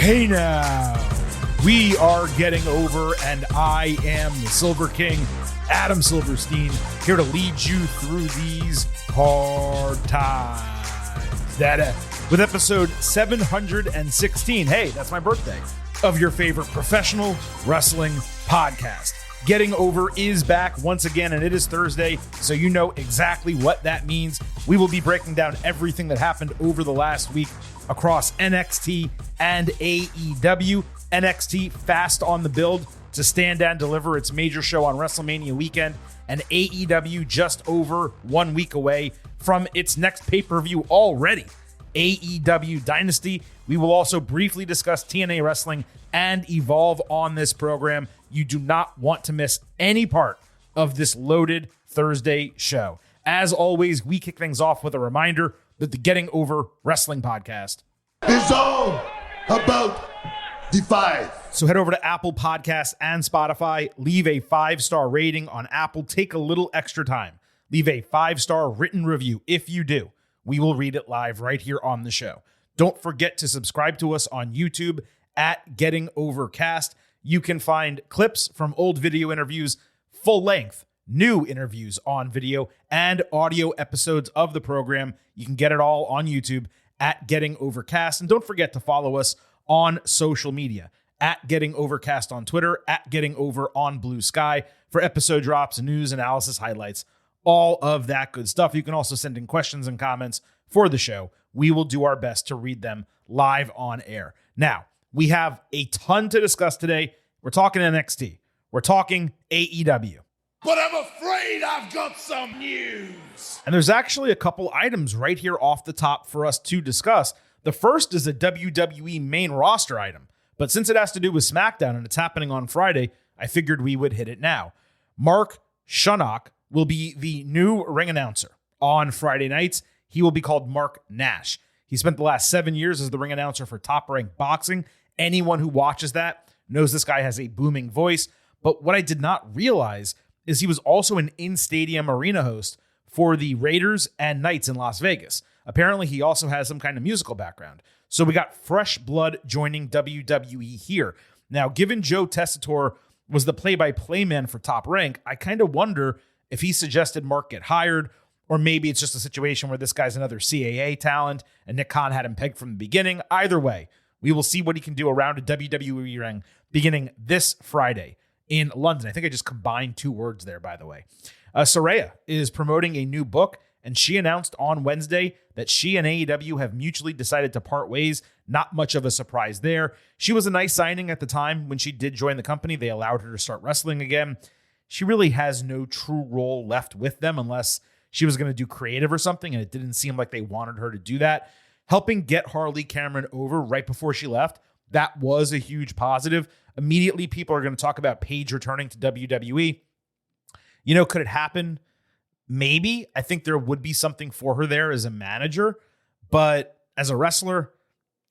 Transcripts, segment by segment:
Hey now, we are getting over, and I am the Silver King, Adam Silverstein, here to lead you through these hard times. With episode 716, hey, that's my birthday, of your favorite professional wrestling podcast. Getting Over is back once again, and it is Thursday, so you know exactly what that means. We will be breaking down everything that happened over the last week across NXT and AEW. NXT fast on the build to stand and deliver its major show on WrestleMania weekend, and AEW just over 1 week away from its next pay-per-view already, AEW Dynasty. We will also briefly discuss TNA Wrestling and Evolve on this program. You do not want to miss any part of this loaded Thursday show. As always, we kick things off with a reminder that the Getting Over Wrestling podcast is all about the five. So head over to Apple Podcasts and Spotify. Leave a 5-star rating on Apple. Take a little extra time. Leave a 5-star written review. If you do, we will read it live right here on the show. Don't forget to subscribe to us on YouTube at Getting Overcast. You can find clips from old video interviews, full length, new interviews on video, and audio episodes of the program. You can get it all on YouTube at Getting Overcast. And don't forget to follow us on social media at Getting Overcast on Twitter, at Getting Over on Blue Sky for episode drops, news, analysis, highlights, all of that good stuff. You can also send in questions and comments for the show. We will do our best to read them live on air. Now, we have a ton to discuss today. We're talking NXT. We're talking AEW. But I'm afraid I've got some news. And there's actually a couple items right here off the top for us to discuss. The first is a WWE main roster item. But since it has to do with SmackDown and it's happening on Friday, I figured we would hit it now. Mark Shunock will be the new ring announcer on Friday nights. He will be called Mark Nash. He spent the last 7 years as the ring announcer for Top Rank Boxing. Anyone who watches that knows this guy has a booming voice. But what I did not realize is he was also an in-stadium arena host for the Raiders and Knights in Las Vegas. Apparently, he also has some kind of musical background. So we got fresh blood joining WWE here. Now, given Joe Tessitore was the play-by-play man for Top Rank, I kind of wonder if he suggested Mark get hired, or maybe it's just a situation where this guy's another CAA talent and Nick Khan had him pegged from the beginning. Either way, we will see what he can do around a WWE ring beginning this Friday in London. I think I just combined two words there, by the way. Saraya is promoting a new book, and she announced on Wednesday that she and AEW have mutually decided to part ways. Not much of a surprise there. She was a nice signing at the time when she did join the company. They allowed her to start wrestling again. She really has no true role left with them unless she was going to do creative or something, and it didn't seem like they wanted her to do that. Helping get Harley Cameron over right before she left, that was a huge positive. Immediately, people are going to talk about Paige returning to WWE. You know, could it happen? Maybe. I think there would be something for her there as a manager, but as a wrestler,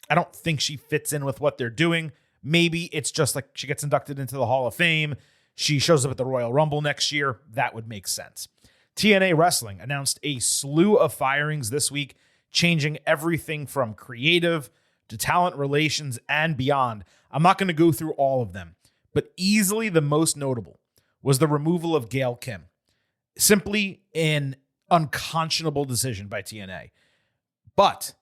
I don't think she fits in with what they're doing. Maybe it's just like she gets inducted into the Hall of Fame. She shows up at the Royal Rumble next year. That would make sense. TNA Wrestling announced a slew of firings this week, changing everything from creative to talent relations and beyond. I'm not going to go through all of them, but easily the most notable was the removal of Gail Kim. Simply an unconscionable decision by TNA. But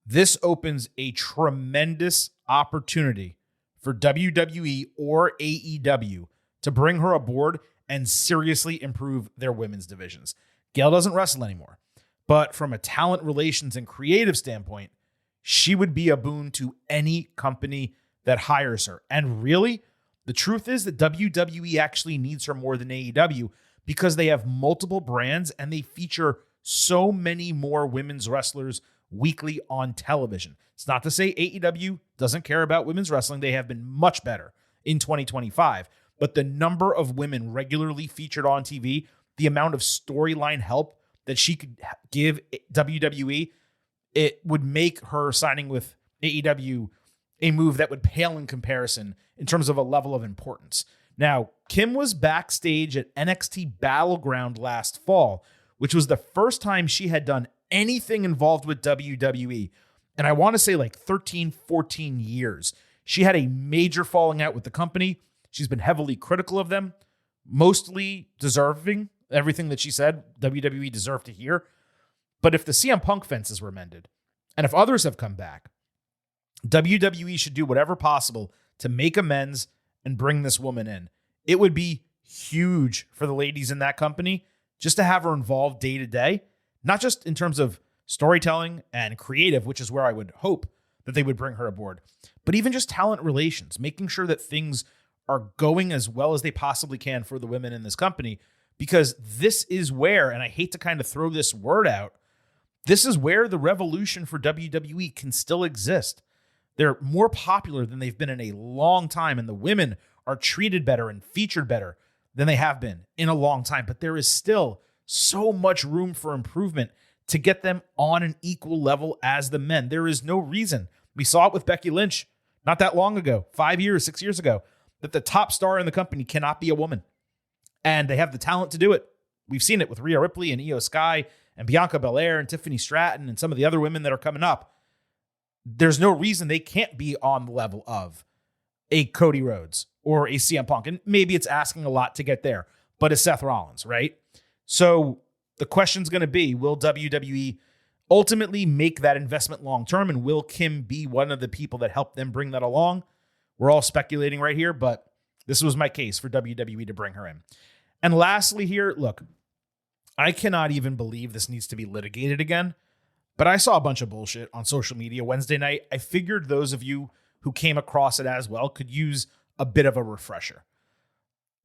this opens a tremendous opportunity for WWE or AEW to bring her aboard and seriously improve their women's divisions. Gail doesn't wrestle anymore, but from a talent relations and creative standpoint, she would be a boon to any company that hires her. And really, the truth is that WWE actually needs her more than AEW because they have multiple brands and they feature so many more women's wrestlers weekly on television. It's not to say AEW doesn't care about women's wrestling. They have been much better in 2025. But the number of women regularly featured on TV, the amount of storyline help that she could give WWE, it would make her signing with AEW a move that would pale in comparison in terms of a level of importance. Now, Kim was backstage at NXT Battleground last fall, which was the first time she had done anything involved with WWE. and I want to say like 13, 14 years. She had a major falling out with the company. She's been heavily critical of them, mostly deserving. Everything that she said, WWE deserved to hear. But if the CM Punk fences were mended, and if others have come back, WWE should do whatever possible to make amends and bring this woman in. It would be huge for the ladies in that company just to have her involved day to day, not just in terms of storytelling and creative, which is where I would hope that they would bring her aboard, but even just talent relations, making sure that things are going as well as they possibly can for the women in this company, because this is where, and I hate to kind of throw this word out, this is where the revolution for WWE can still exist. They're more popular than they've been in a long time, and the women are treated better and featured better than they have been in a long time. But there is still so much room for improvement to get them on an equal level as the men. There is no reason. We saw it with Becky Lynch not that long ago, 5 years, 6 years ago, that the top star in the company cannot be a woman. And they have the talent to do it. We've seen it with Rhea Ripley and Io Sky and Bianca Belair and Tiffany Stratton and some of the other women that are coming up. There's no reason they can't be on the level of a Cody Rhodes or a CM Punk. And maybe it's asking a lot to get there, but it's Seth Rollins, right? So the question's going to be, will WWE ultimately make that investment long-term? And will Kim be one of the people that help them bring that along? We're all speculating right here, but this was my case for WWE to bring her in. And lastly here, look, I cannot even believe this needs to be litigated again, but I saw a bunch of bullshit on social media Wednesday night. I figured those of you who came across it as well could use a bit of a refresher.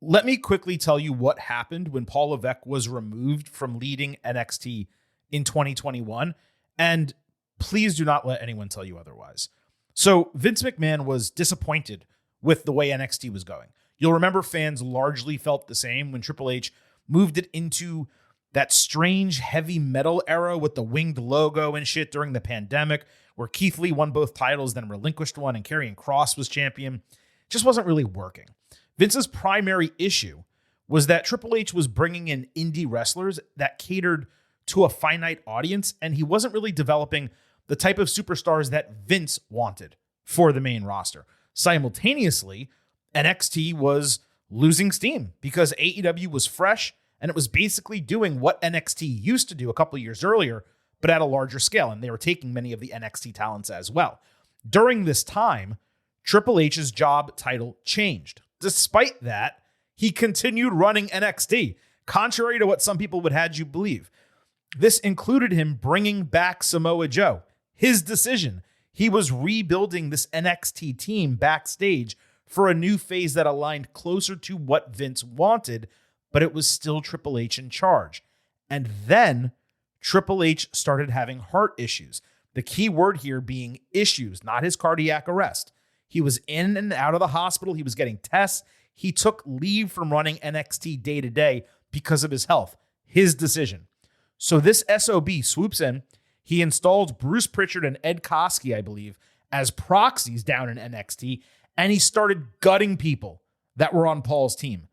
Let me quickly tell you what happened when Paul Levesque was removed from leading NXT in 2021, and please do not let anyone tell you otherwise. So Vince McMahon was disappointed with the way NXT was going. You'll remember fans largely felt the same when Triple H moved it into that strange heavy metal era with the winged logo and shit during the pandemic, where Keith Lee won both titles, then relinquished one, and Karrion Kross was champion. It just wasn't really working. Vince's primary issue was that Triple H was bringing in indie wrestlers that catered to a finite audience, and he wasn't really developing the type of superstars that Vince wanted for the main roster. Simultaneously, NXT was losing steam because AEW was fresh, and it was basically doing what NXT used to do a couple years earlier, but at a larger scale, and they were taking many of the NXT talents as well. During this time, Triple H's job title changed. Despite that, he continued running NXT, contrary to what some people would have you believe. This included him bringing back Samoa Joe. His decision. He was rebuilding this NXT team backstage for a new phase that aligned closer to what Vince wanted, but it was still Triple H in charge. And then Triple H started having heart issues. The key word here being issues, not his cardiac arrest. He was in and out of the hospital. He was getting tests. He took leave from running NXT day to day because of his health. His decision. So this SOB swoops in. He installed Bruce Pritchard and Ed Koskey, I believe, as proxies down in NXT, and he started gutting people that were on Paul's team.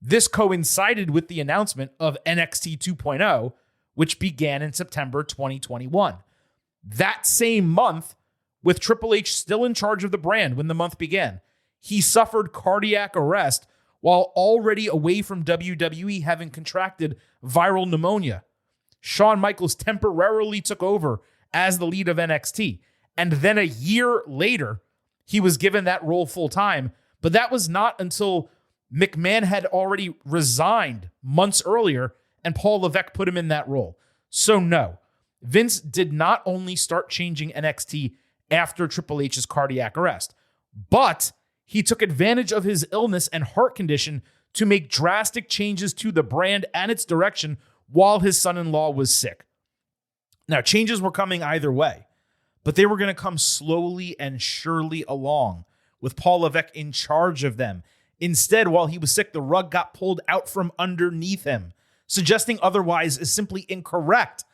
This coincided with the announcement of NXT 2.0, which began in September 2021. That same month, with Triple H still in charge of the brand when the month began, he suffered cardiac arrest while already away from WWE, having contracted viral pneumonia. Shawn Michaels temporarily took over as the lead of NXT. And then a year later, he was given that role full time. But that was not until McMahon had already resigned months earlier and Paul Levesque put him in that role. So no, Vince did not only start changing NXT after Triple H's cardiac arrest, but he took advantage of his illness and heart condition to make drastic changes to the brand and its direction while his son-in-law was sick. Now, changes were coming either way, but they were going to come slowly and surely along with Paul Levesque in charge of them. Instead, while he was sick, the rug got pulled out from underneath him. Suggesting otherwise is simply incorrect.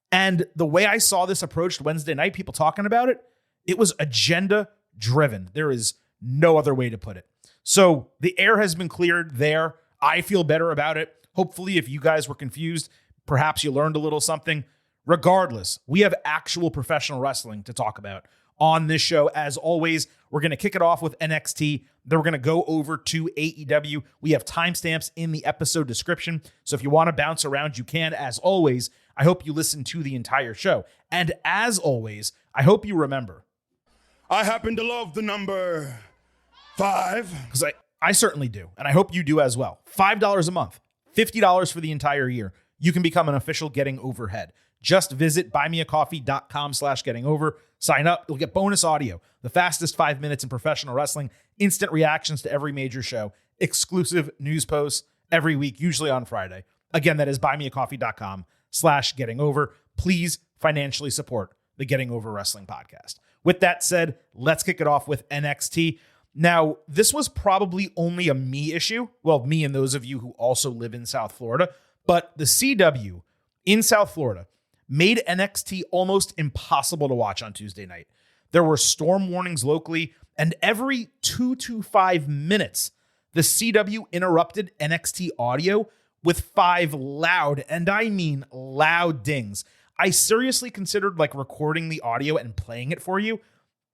And the way I saw this approached Wednesday night, people talking about it, it was agenda-driven. There is no other way to put it. So the air has been cleared there. I feel better about it. Hopefully, if you guys were confused, perhaps you learned a little something. Regardless, we have actual professional wrestling to talk about on this show. As always, we're going to kick it off with NXT. Then we're going to go over to AEW. We have timestamps in the episode description. So if you want to bounce around, you can. As always, I hope you listen to the entire show. And as always, I hope you remember. I happen to love the number 5. Because I certainly do. And I hope you do as well. $5 a month, $50 for the entire year. You can become an official Getting Over head. Just visit buymeacoffee.com/gettingover. Sign up. You'll get bonus audio, the fastest 5 minutes in professional wrestling, instant reactions to every major show, exclusive news posts every week, usually on Friday. Again, that is buymeacoffee.com/gettingover. Please financially support the Getting Over Wrestling podcast. With that said, let's kick it off with NXT. Now, this was probably only a me issue. Well, me and those of you who also live in South Florida. But the CW in South Florida made NXT almost impossible to watch on Tuesday night. There were storm warnings locally, and every 2 to 5 minutes, the CW interrupted NXT audio with 5 loud, and I mean loud dings. I seriously considered recording the audio and playing it for you,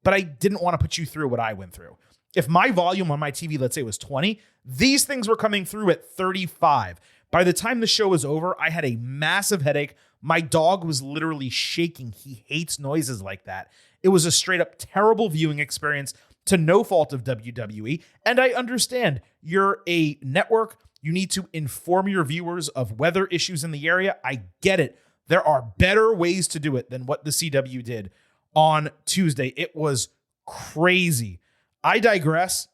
but I didn't want to put you through what I went through. If my volume on my TV, let's say, was 20, these things were coming through at 35. By the time the show was over, I had a massive headache. My dog was literally shaking. He hates noises like that. It was a straight up terrible viewing experience to no fault of WWE. And I understand you're a network. You need to inform your viewers of weather issues in the area. I get it. There are better ways to do it than what the CW did on Tuesday. It was crazy. I digress,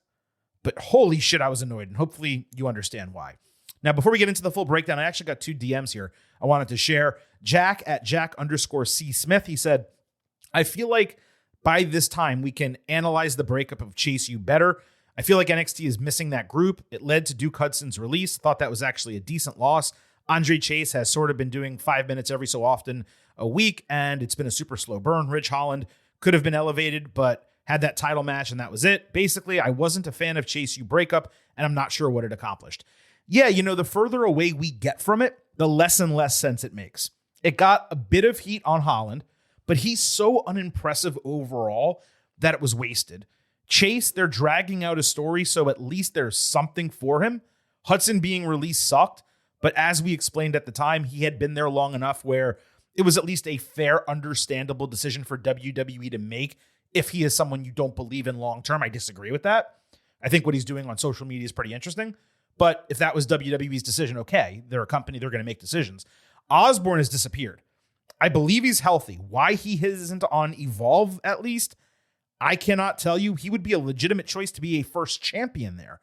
but holy shit, I was annoyed. And hopefully you understand why. Now, before we get into the full breakdown, I actually got 2 DMs here I wanted to share. Jack at Jack_C Smith. He said, I feel like by this time we can analyze the breakup of Chase U better. I feel like NXT is missing that group. It led to Duke Hudson's release. Thought that was actually a decent loss. Andre Chase has sort of been doing 5 minutes every so often a week, and it's been a super slow burn. Rich Holland could have been elevated, but had that title match, and that was it. Basically, I wasn't a fan of Chase U breakup, and I'm not sure what it accomplished. Yeah, the further away we get from it, the less and less sense it makes. It got a bit of heat on Holland, but he's so unimpressive overall that it was wasted. Chase, they're dragging out a story, so at least there's something for him. Hudson being released sucked, but as we explained at the time, he had been there long enough where it was at least a fair, understandable decision for WWE to make if he is someone you don't believe in long-term. I disagree with that. I think what he's doing on social media is pretty interesting. But if that was WWE's decision, okay, they're a company, they're going to make decisions. Osborne has disappeared. I believe he's healthy. Why he isn't on Evolve, at least, I cannot tell you. He would be a legitimate choice to be a first champion there.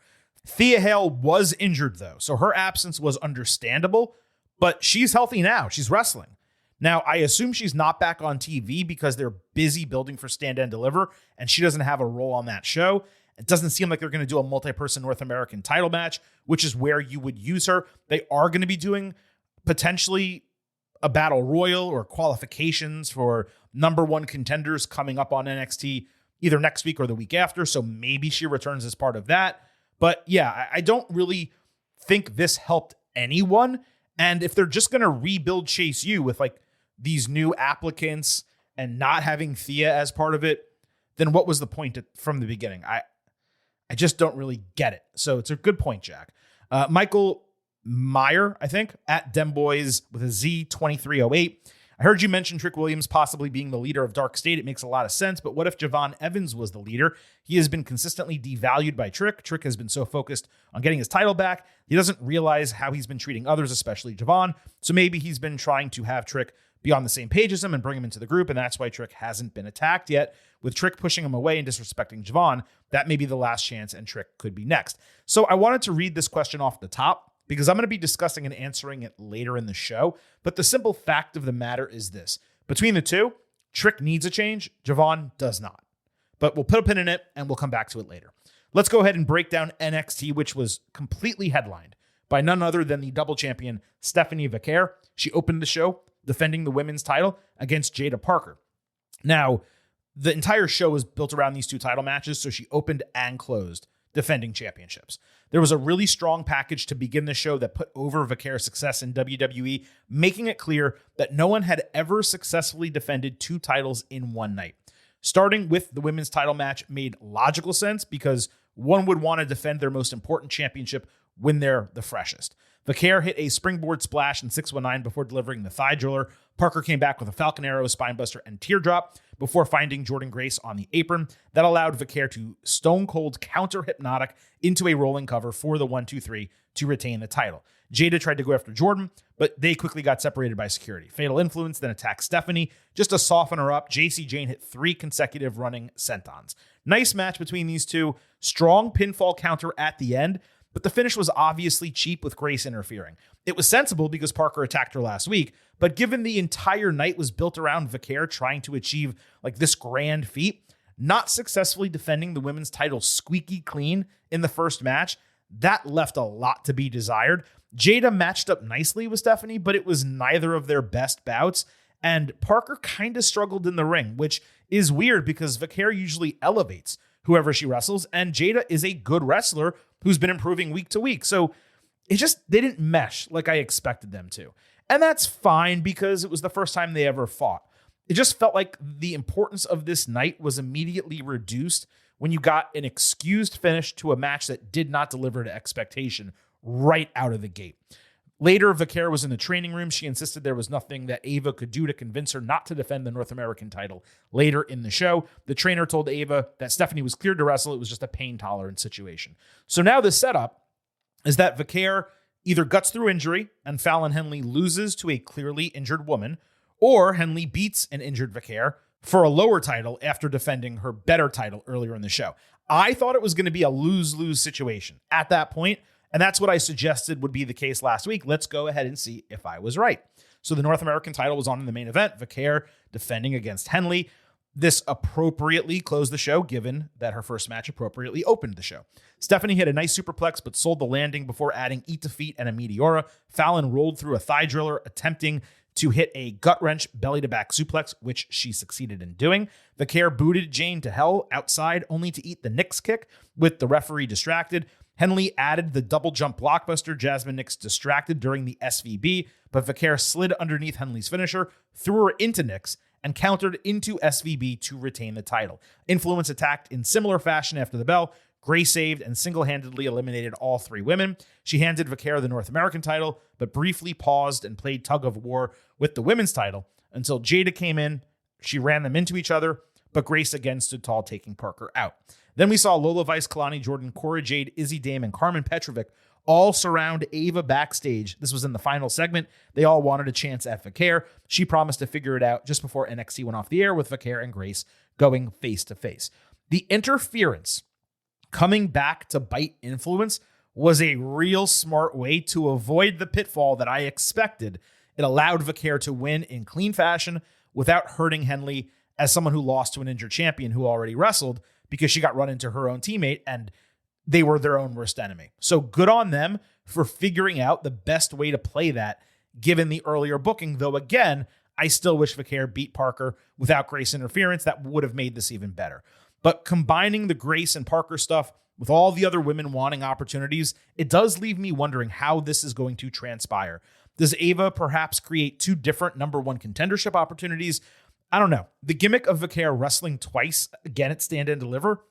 Thea Hale was injured, though, so her absence was understandable, but she's healthy now. She's wrestling. Now, I assume she's not back on TV because they're busy building for Stand and Deliver, and she doesn't have a role on that show. It doesn't seem like they're going to do a multi-person North American title match, which is where you would use her. They are going to be doing potentially a battle royal or qualifications for number 1 contenders coming up on NXT either next week or the week after. So maybe she returns as part of that. But yeah, I don't really think this helped anyone. And if they're just going to rebuild Chase U with these new applicants and not having Thea as part of it, then what was the point from the beginning? I just don't really get it. So it's a good point, Jack. Michael Meyer, I think, at Demboys with a Z 2308. I heard you mention Trick Williams possibly being the leader of Dark State. It makes a lot of sense, but what if Javon Evans was the leader? He has been consistently devalued by Trick. Trick has been so focused on getting his title back, he doesn't realize how he's been treating others, especially Javon. So maybe he's been trying to have Trick be on the same page as him and bring him into the group, and that's why Trick hasn't been attacked yet. With Trick pushing him away and disrespecting Javon, that may be the last chance, and Trick could be next. So I wanted to read this question off the top because I'm going to be discussing and answering it later in the show. But the simple fact of the matter is this. Between the two, Trick needs a change. Javon does not. But we'll put a pin in it, and we'll come back to it later. Let's go ahead and break down NXT, which was completely headlined by none other than the double champion Stephanie Vaquer. She opened the show defending the women's title against Jada Parker. Now, the entire show was built around these 2 title matches, so she opened and closed defending championships. There was a really strong package to begin the show that put over Vaquer's success in WWE, making it clear that no one had ever successfully defended 2 titles in one night. Starting with the women's title match made logical sense because one would want to defend their most important championship when they're the freshest. Vaquer hit a springboard splash in 619 before delivering the thigh driller. Parker came back with a Falcon Arrow, Spinebuster, and Teardrop before finding Jordynne Grace on the apron. That allowed Vaquer to stone cold counter Hypnotic into a rolling cover for the 1-2-3 to retain the title. Jada tried to go after Jordynne, but they quickly got separated by security. Fatal Influence then attacked Stephanie. Just to soften her up, JC Jane hit 3 consecutive running sentons. Nice match between these two. Strong pinfall counter at the end, but the finish was obviously cheap with Grace interfering. It was sensible because Parker attacked her last week, but given the entire night was built around Vaquer trying to achieve this grand feat, not successfully defending the women's title squeaky clean in the first match, that left a lot to be desired. Jada matched up nicely with Stephanie, but it was neither of their best bouts, and Parker kind of struggled in the ring, which is weird because Vaquer usually elevates whoever she wrestles, and Jada is a good wrestler who's been improving week to week. So they didn't mesh like I expected them to. And that's fine because it was the first time they ever fought. It just felt like the importance of this night was immediately reduced when you got an excused finish to a match that did not deliver to expectation right out of the gate. Later, Vaquer was in the training room. She insisted there was nothing that Ava could do to convince her not to defend the North American title later in the show. The trainer told Ava that Stephanie was cleared to wrestle. It was just a pain tolerance situation. So now the setup is that Vaquer either guts through injury and Fallon Henley loses to a clearly injured woman, or Henley beats an injured Vaquer for a lower title after defending her better title earlier in the show. I thought it was going to be a lose-lose situation at that point, and that's what I suggested would be the case last week. Let's go ahead and see if I was right. So the North American title was on in the main event, Vaquer defending against Henley. This appropriately closed the show, given that her first match appropriately opened the show. Stephanie hit a nice superplex, but sold the landing before adding Eat Defeat and a Meteora. Fallon rolled through a thigh driller, attempting to hit a gut wrench belly-to-back suplex, which she succeeded in doing. Vaquer booted Jane to hell outside, only to eat the Nix kick with the referee distracted. Henley added the double jump blockbuster. Jasmine Nix distracted during the SVB, but Vaquer slid underneath Henley's finisher, threw her into Nix, and countered into SVB to retain the title. Influence attacked in similar fashion after the bell. Grace saved and single-handedly eliminated all 3 women. She handed Vaquer the North American title, but briefly paused and played tug of war with the women's title until Jada came in. She ran them into each other, but Grace again stood tall, taking Parker out. Then we saw Lola Vice, Kalani Jordan, Cora Jade, Izzy Dame, and Carmen Petrovic all surround Ava backstage. This was in the final segment. They all wanted a chance at Vaquer. She promised to figure it out just before NXT went off the air, with Vaquer and Grace going face-to-face. The interference coming back to bite Influence was a real smart way to avoid the pitfall that I expected. It allowed Vaquer to win in clean fashion without hurting Henley as someone who lost to an injured champion who already wrestled, because she got run into her own teammate and they were their own worst enemy. So good on them for figuring out the best way to play that given the earlier booking. Though again, I still wish Vaquer beat Parker without Grace interference. That would have made this even better. But combining the Grace and Parker stuff with all the other women wanting opportunities, it does leave me wondering how this is going to transpire. Does Ava perhaps create 2 different number 1 contendership opportunities? I don't know. The gimmick of Vaquer wrestling twice, again at Stand and Deliver,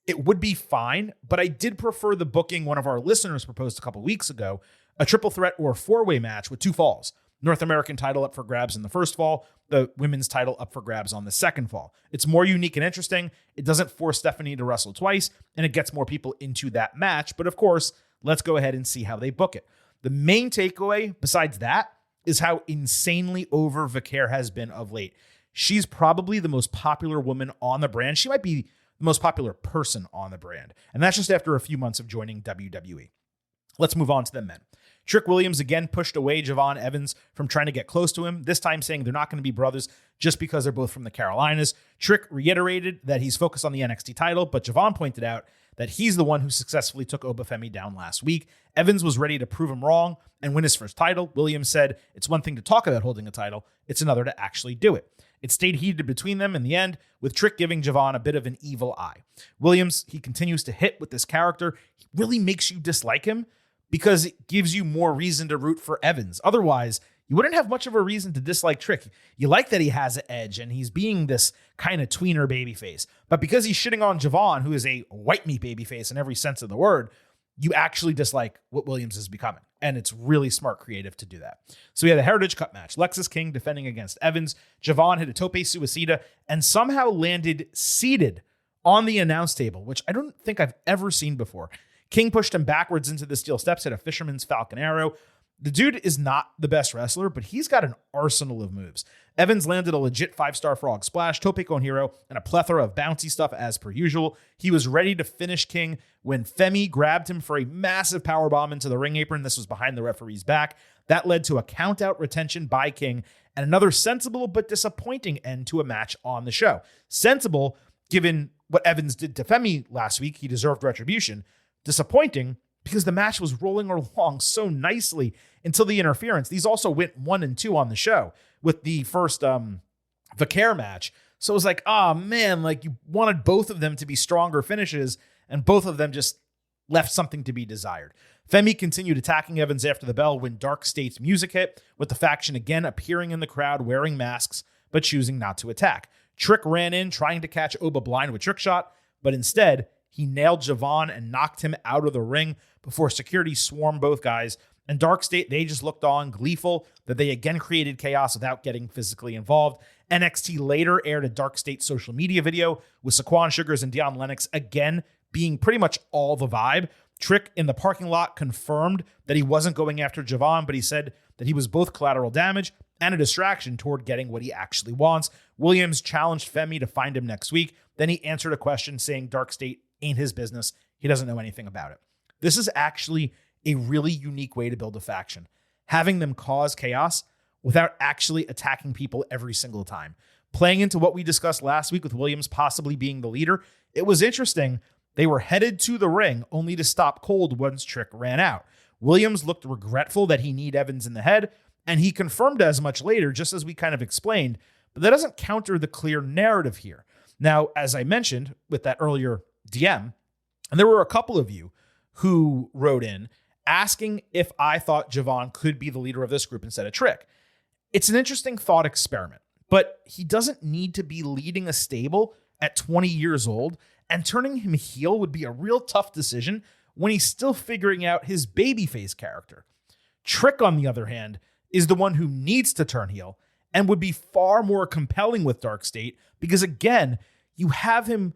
it would be fine, but I did prefer the booking one of our listeners proposed a couple weeks ago, a triple threat or 4-way match with 2 falls. North American title up for grabs in the first fall, the women's title up for grabs on the second fall. It's more unique and interesting. It doesn't force Stephanie to wrestle twice, and it gets more people into that match. But of course, let's go ahead and see how they book it. The main takeaway, besides that, is how insanely over Vaquer has been of late. She's probably the most popular woman on the brand. She might be the most popular person on the brand. And that's just after a few months of joining WWE. Let's move on to the men. Trick Williams again pushed away Javon Evans from trying to get close to him, this time saying they're not going to be brothers just because they're both from the Carolinas. Trick reiterated that he's focused on the NXT title, but Javon pointed out that he's the one who successfully took Obafemi down last week. Evans was ready to prove him wrong and win his first title. Williams said, "It's one thing to talk about holding a title, it's another to actually do it." It stayed heated between them in the end, with Trick giving Javon a bit of an evil eye. Williams, he continues to hit with this character. He really makes you dislike him because it gives you more reason to root for Evans. Otherwise, you wouldn't have much of a reason to dislike Trick. You like that he has an edge and he's being this kind of tweener babyface. But because he's shitting on Javon, who is a white meat babyface in every sense of the word, you actually dislike what Williams is becoming. And it's really smart creative to do that. So we had a Heritage Cup match. Lexis King defending against Evans. Javon hit a tope suicida and somehow landed seated on the announce table, which I don't think I've ever seen before. King pushed him backwards into the steel steps, hit a Fisherman's Falcon Arrow. The dude is not the best wrestler, but he's got an arsenal of moves. Evans landed a legit 5-star frog splash, tope con hero, and a plethora of bouncy stuff as per usual. He was ready to finish King when Femi grabbed him for a massive powerbomb into the ring apron. This was behind the referee's back. That led to a count-out retention by King and another sensible but disappointing end to a match on the show. Sensible, given what Evans did to Femi last week, he deserved retribution. Disappointing, because the match was rolling along so nicely until the interference. These also went 1 and 2 on the show with the first Vaquer match. So it was like, oh man, like you wanted both of them to be stronger finishes, and both of them just left something to be desired. Femi continued attacking Evans after the bell when Dark State's music hit, with the faction again appearing in the crowd wearing masks, but choosing not to attack. Trick ran in, trying to catch Oba blind with trick shot, but instead, he nailed Javon and knocked him out of the ring before security swarmed both guys. And Dark State, they just looked on, gleeful that they again created chaos without getting physically involved. NXT later aired a Dark State social media video with Saquon Sugars and Deion Lennox again being pretty much all the vibe. Trick in the parking lot confirmed that he wasn't going after Javon, but he said that he was both collateral damage and a distraction toward getting what he actually wants. Williams challenged Femi to find him next week. Then he answered a question saying Dark State ain't his business. He doesn't know anything about it. This is actually a really unique way to build a faction, having them cause chaos without actually attacking people every single time. Playing into what we discussed last week with Williams possibly being the leader, it was interesting. They were headed to the ring only to stop cold once Trick ran out. Williams looked regretful that he kneed Evans in the head, and he confirmed as much later, just as we kind of explained, but that doesn't counter the clear narrative here. Now, as I mentioned with that earlier DM, and there were a couple of you who wrote in asking if I thought Javon could be the leader of this group instead of Trick. It's an interesting thought experiment, but he doesn't need to be leading a stable at 20 years old, and turning him heel would be a real tough decision when he's still figuring out his babyface character. Trick, on the other hand, is the one who needs to turn heel and would be far more compelling with Dark State because, again, you have him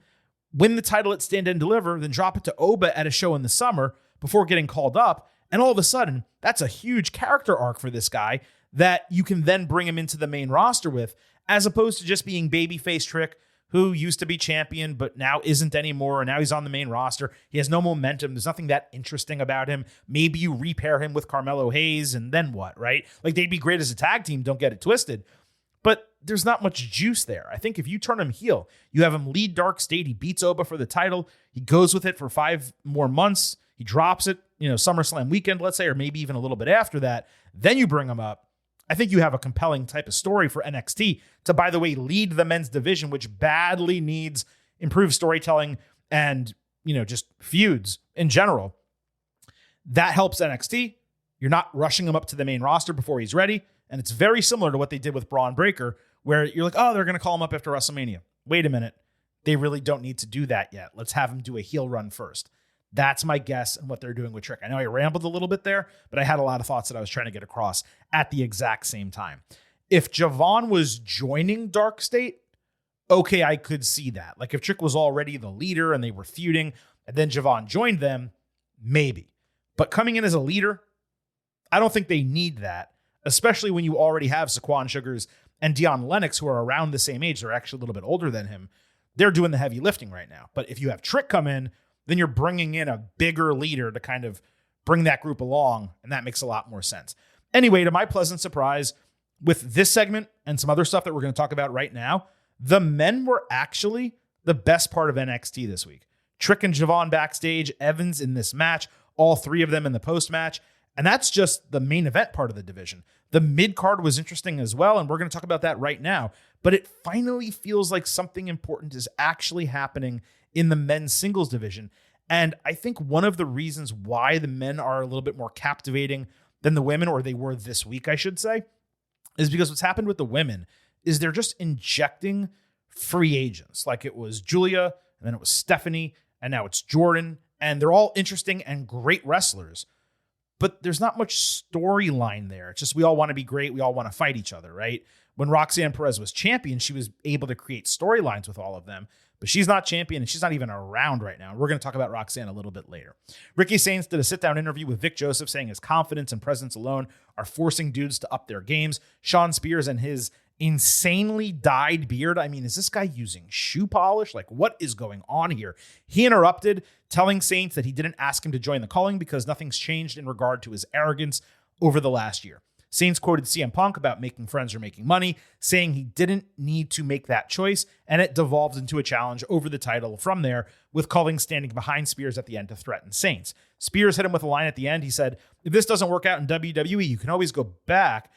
win the title at Stand and Deliver, then drop it to Oba at a show in the summer before getting called up. And all of a sudden, that's a huge character arc for this guy that you can then bring him into the main roster with, as opposed to just being babyface Trick, who used to be champion, but now isn't anymore. And now he's on the main roster. He has no momentum. There's nothing that interesting about him. Maybe you repair him with Carmelo Hayes and then what, right? Like they'd be great as a tag team. Don't get it twisted. But there's not much juice there. I think if you turn him heel, you have him lead Dark State. He beats Oba for the title. He goes with it for 5 more months. He drops it, SummerSlam weekend, let's say, or maybe even a little bit after that. Then you bring him up. I think you have a compelling type of story for NXT to, by the way, lead the men's division, which badly needs improved storytelling and, just feuds in general. That helps NXT. You're not rushing him up to the main roster before he's ready. And it's very similar to what they did with Braun Breaker, where you're like, oh, they're going to call him up after WrestleMania. Wait a minute. They really don't need to do that yet. Let's have him do a heel run first. That's my guess and what they're doing with Trick. I know I rambled a little bit there, but I had a lot of thoughts that I was trying to get across at the exact same time. If Javon was joining Dark State, okay, I could see that. Like if Trick was already the leader and they were feuding and then Javon joined them, maybe. But coming in as a leader, I don't think they need that, especially when you already have Saquon Sugars and Deion Lennox, who are around the same age. They're actually a little bit older than him. They're doing the heavy lifting right now. But if you have Trick come in, then you're bringing in a bigger leader to kind of bring that group along, and that makes a lot more sense. Anyway, to my pleasant surprise, with this segment and some other stuff that we're going to talk about right now, the men were actually the best part of NXT this week. Trick and Javon backstage, Evans in this match, all three of them in the post-match. And that's just the main event part of the division. The mid-card was interesting as well, and we're going to talk about that right now. But it finally feels like something important is actually happening in the men's singles division. And I think one of the reasons why the men are a little bit more captivating than the women, or they were this week, I should say, is because what's happened with the women is they're just injecting free agents. Like it was Julia, and then it was Stephanie, and now it's Jordan. And they're all interesting and great wrestlers. But there's not much storyline there. It's just we all want to be great. We all want to fight each other, right? When Roxanne Perez was champion, she was able to create storylines with all of them. But she's not champion, and she's not even around right now. We're going to talk about Roxanne a little bit later. Ricky Sainz did a sit-down interview with Vic Joseph saying his confidence and presence alone are forcing dudes to up their games. Sean Spears and his insanely dyed beard. I mean, is this guy using shoe polish? Like, what is going on here? He interrupted, telling Sainz that he didn't ask him to join the calling because nothing's changed in regard to his arrogance over the last year. Sainz quoted CM Punk about making friends or making money, saying he didn't need to make that choice, and it devolved into a challenge over the title from there, with Culling standing behind Spears at the end to threaten Sainz. Spears hit him with a line at the end. He said, if this doesn't work out in WWE, you can always go back.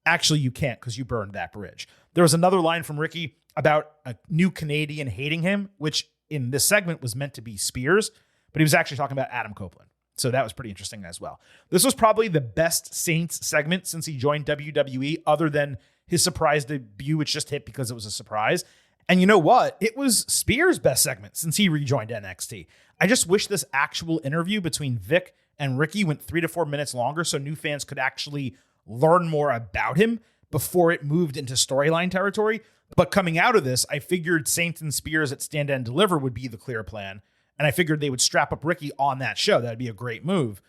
Actually, you can't because you burned that bridge. There was another line from Ricky about a new Canadian hating him, which in this segment was meant to be Spears, but he was actually talking about Adam Copeland. So that was pretty interesting as well. This was probably the best Saints segment since he joined WWE, other than his surprise debut, which just hit because it was a surprise. And you know what? It was Spears' best segment since he rejoined NXT. I just wish this actual interview between Vic and Ricky went 3 to 4 minutes longer so new fans could actually learn more about him before it moved into storyline territory. But coming out of this, I figured Saints and Spears at Stand and Deliver would be the clear plan. And I figured they would strap up Ricky on that show. That'd be a great move.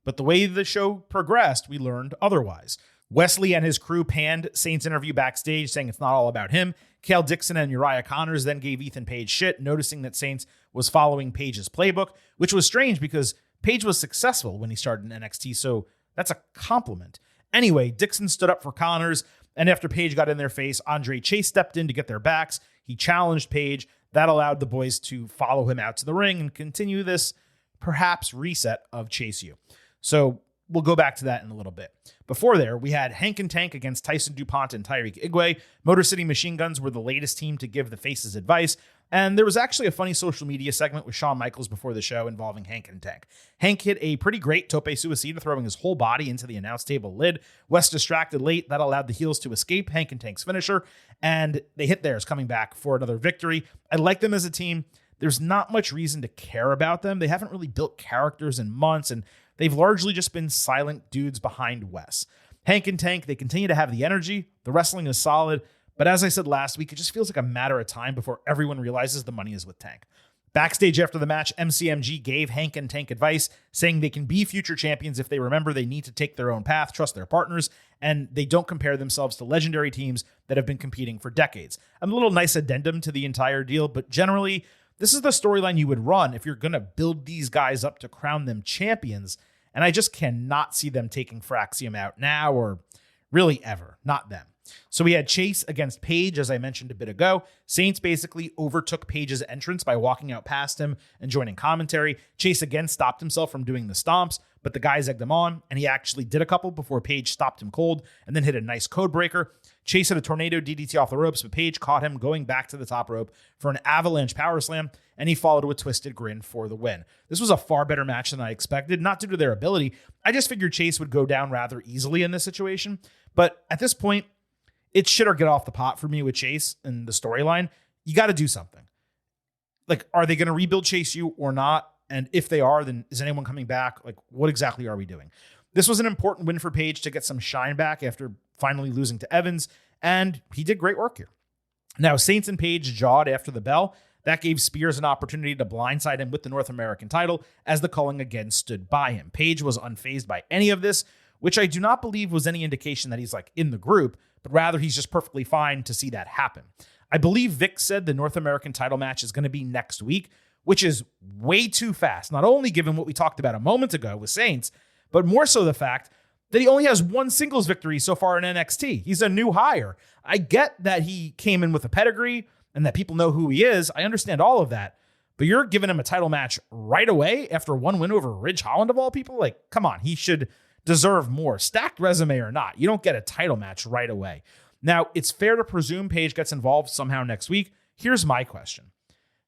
But the way the show progressed, we learned otherwise. Wesley and his crew panned Saints' interview backstage, saying it's not all about him. Cale Dixon and Uriah Connors then gave Ethan Page shit, noticing that Saints was following Page's playbook, which was strange because Page was successful when he started in NXT, so that's a compliment. Anyway, Dixon stood up for Connors, and after Page got in their face, Andre Chase stepped in to get their backs. He challenged Page. That allowed the boys to follow him out to the ring and continue this perhaps reset of Chase U. So we'll go back to that in a little bit. Before there, we had Hank and Tank against Tyson DuPont and Tyreek Igwe. Motor City Machine Guns were the latest team to give the faces advice. And there was actually a funny social media segment with Shawn Michaels before the show involving Hank and Tank. Hank hit a pretty great tope suicida, throwing his whole body into the announce table lid. Wes distracted late. That allowed the heels to escape Hank and Tank's finisher, and they hit theirs, coming back for another victory. I like them as a team. There's not much reason to care about them. They haven't really built characters in months, and they've largely just been silent dudes behind Wes. Hank and Tank, they continue to have the energy. The wrestling is solid. But as I said last week, it just feels like a matter of time before everyone realizes the money is with Tank. Backstage after the match, MCMG gave Hank and Tank advice, saying they can be future champions if they remember they need to take their own path, trust their partners, and they don't compare themselves to legendary teams that have been competing for decades. A little nice addendum to the entire deal, but generally, this is the storyline you would run if you're going to build these guys up to crown them champions, and I just cannot see them taking Fraxium out now or really ever. Not them. So we had Chase against Page, as I mentioned a bit ago. Saints basically overtook Page's entrance by walking out past him and joining commentary. Chase again stopped himself from doing the stomps, but the guys egged him on, and he actually did a couple before Page stopped him cold and then hit a nice code breaker. Chase hit a tornado DDT off the ropes, but Page caught him going back to the top rope for an avalanche power slam, and he followed with a twisted grin for the win. This was a far better match than I expected, not due to their ability. I just figured Chase would go down rather easily in this situation, but at this point, it's shit or get off the pot for me with Chase and the storyline. You got to do something. Like, are they going to rebuild Chase U or not? And if they are, then is anyone coming back? Like, what exactly are we doing? This was an important win for Page to get some shine back after finally losing to Evans, and he did great work here. Now, Saints and Page jawed after the bell. That gave Spears an opportunity to blindside him with the North American title as the Culling again stood by him. Page was unfazed by any of this, which I do not believe was any indication that he's like in the group, but rather he's just perfectly fine to see that happen. I believe Vic said the North American title match is going to be next week, which is way too fast, not only given what we talked about a moment ago with Saints, but more so the fact that he only has one singles victory so far in NXT. He's a new hire. I get that he came in with a pedigree and that people know who he is. I understand all of that. but you're giving him a title match right away after one win over Ridge Holland of all people? Like, come on, he should deserve more. Stacked resume or not, you don't get a title match right away. Now, it's fair to presume Paige gets involved somehow next week. Here's my question.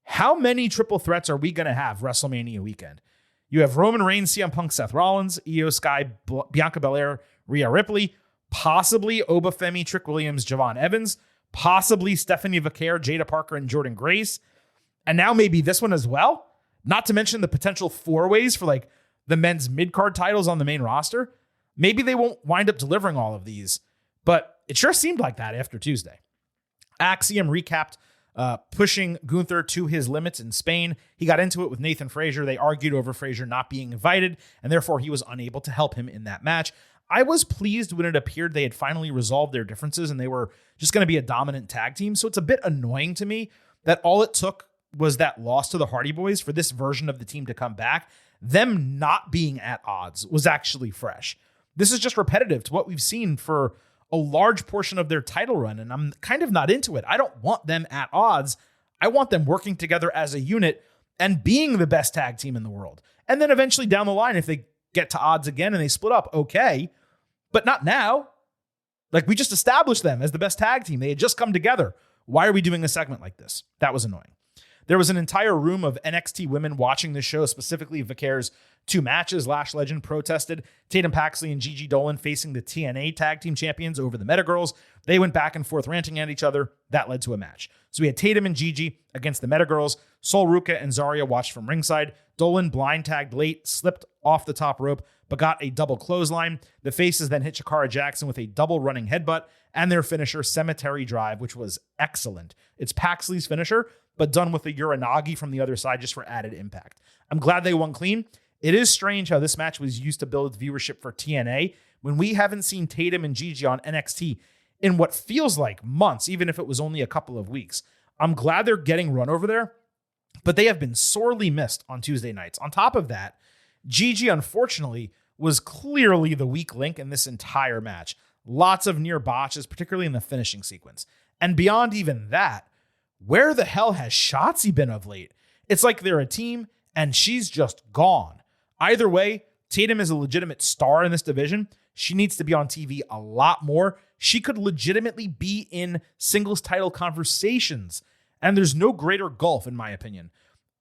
How many triple threats are we going to have WrestleMania weekend? You have Roman Reigns, CM Punk, Seth Rollins, Io Sky, Bianca Belair, Rhea Ripley, possibly Obafemi, Trick Williams, Javon Evans, possibly Stephanie Vaquer, Jada Parker, and Jordan Grace. And now maybe this one as well. Not to mention the potential four-ways for like the men's mid-card titles on the main roster. Maybe they won't wind up delivering all of these, but it sure seemed like that after Tuesday. Axiom recapped pushing Gunther to his limits in Spain. He got into it with Nathan Frazier. They argued over Frazier not being invited, and therefore he was unable to help him in that match. I was pleased when it appeared they had finally resolved their differences and they were just going to be a dominant tag team. So it's a bit annoying to me that all it took was that loss to the Hardy Boys for this version of the team to come back. Them not being at odds was actually fresh. This is just repetitive to what we've seen for a large portion of their title run, and I'm kind of not into it. I don't want them at odds. I want them working together as a unit and being the best tag team in the world. And then eventually down the line, if they get to odds again and they split up, okay, but not now. Like, we just established them as the best tag team. They had just come together. Why are we doing a segment like this? That was annoying. There was an entire room of NXT women watching this show, specifically Vaquer's 2 matches. Lash Legend protested. Tatum Paxley and Gigi Dolan facing the TNA tag team champions over the Meta Girls. They went back and forth ranting at each other. That led to a match. So we had Tatum and Gigi against the Meta Girls. Sol Ruca and Zarya watched from ringside. Dolan blind tagged late, slipped off the top rope, but got a double clothesline. The faces then hit Shakara Jackson with a double running headbutt and their finisher, Cemetery Drive, which was excellent. It's Paxley's finisher, but done with a Uranagi from the other side just for added impact. I'm glad they won clean. It is strange how this match was used to build viewership for TNA when we haven't seen Tatum and Gigi on NXT in what feels like months, even if it was only a couple of weeks. I'm glad they're getting run over there, but they have been sorely missed on Tuesday nights. On top of that, Gigi, unfortunately, was clearly the weak link in this entire match. Lots of near botches, particularly in the finishing sequence. And beyond even that, where the hell has Shotzi been of late? It's like they're a team and she's just gone. Either way, Tatum is a legitimate star in this division. She needs to be on TV a lot more. She could legitimately be in singles title conversations. And there's no greater gulf, in my opinion,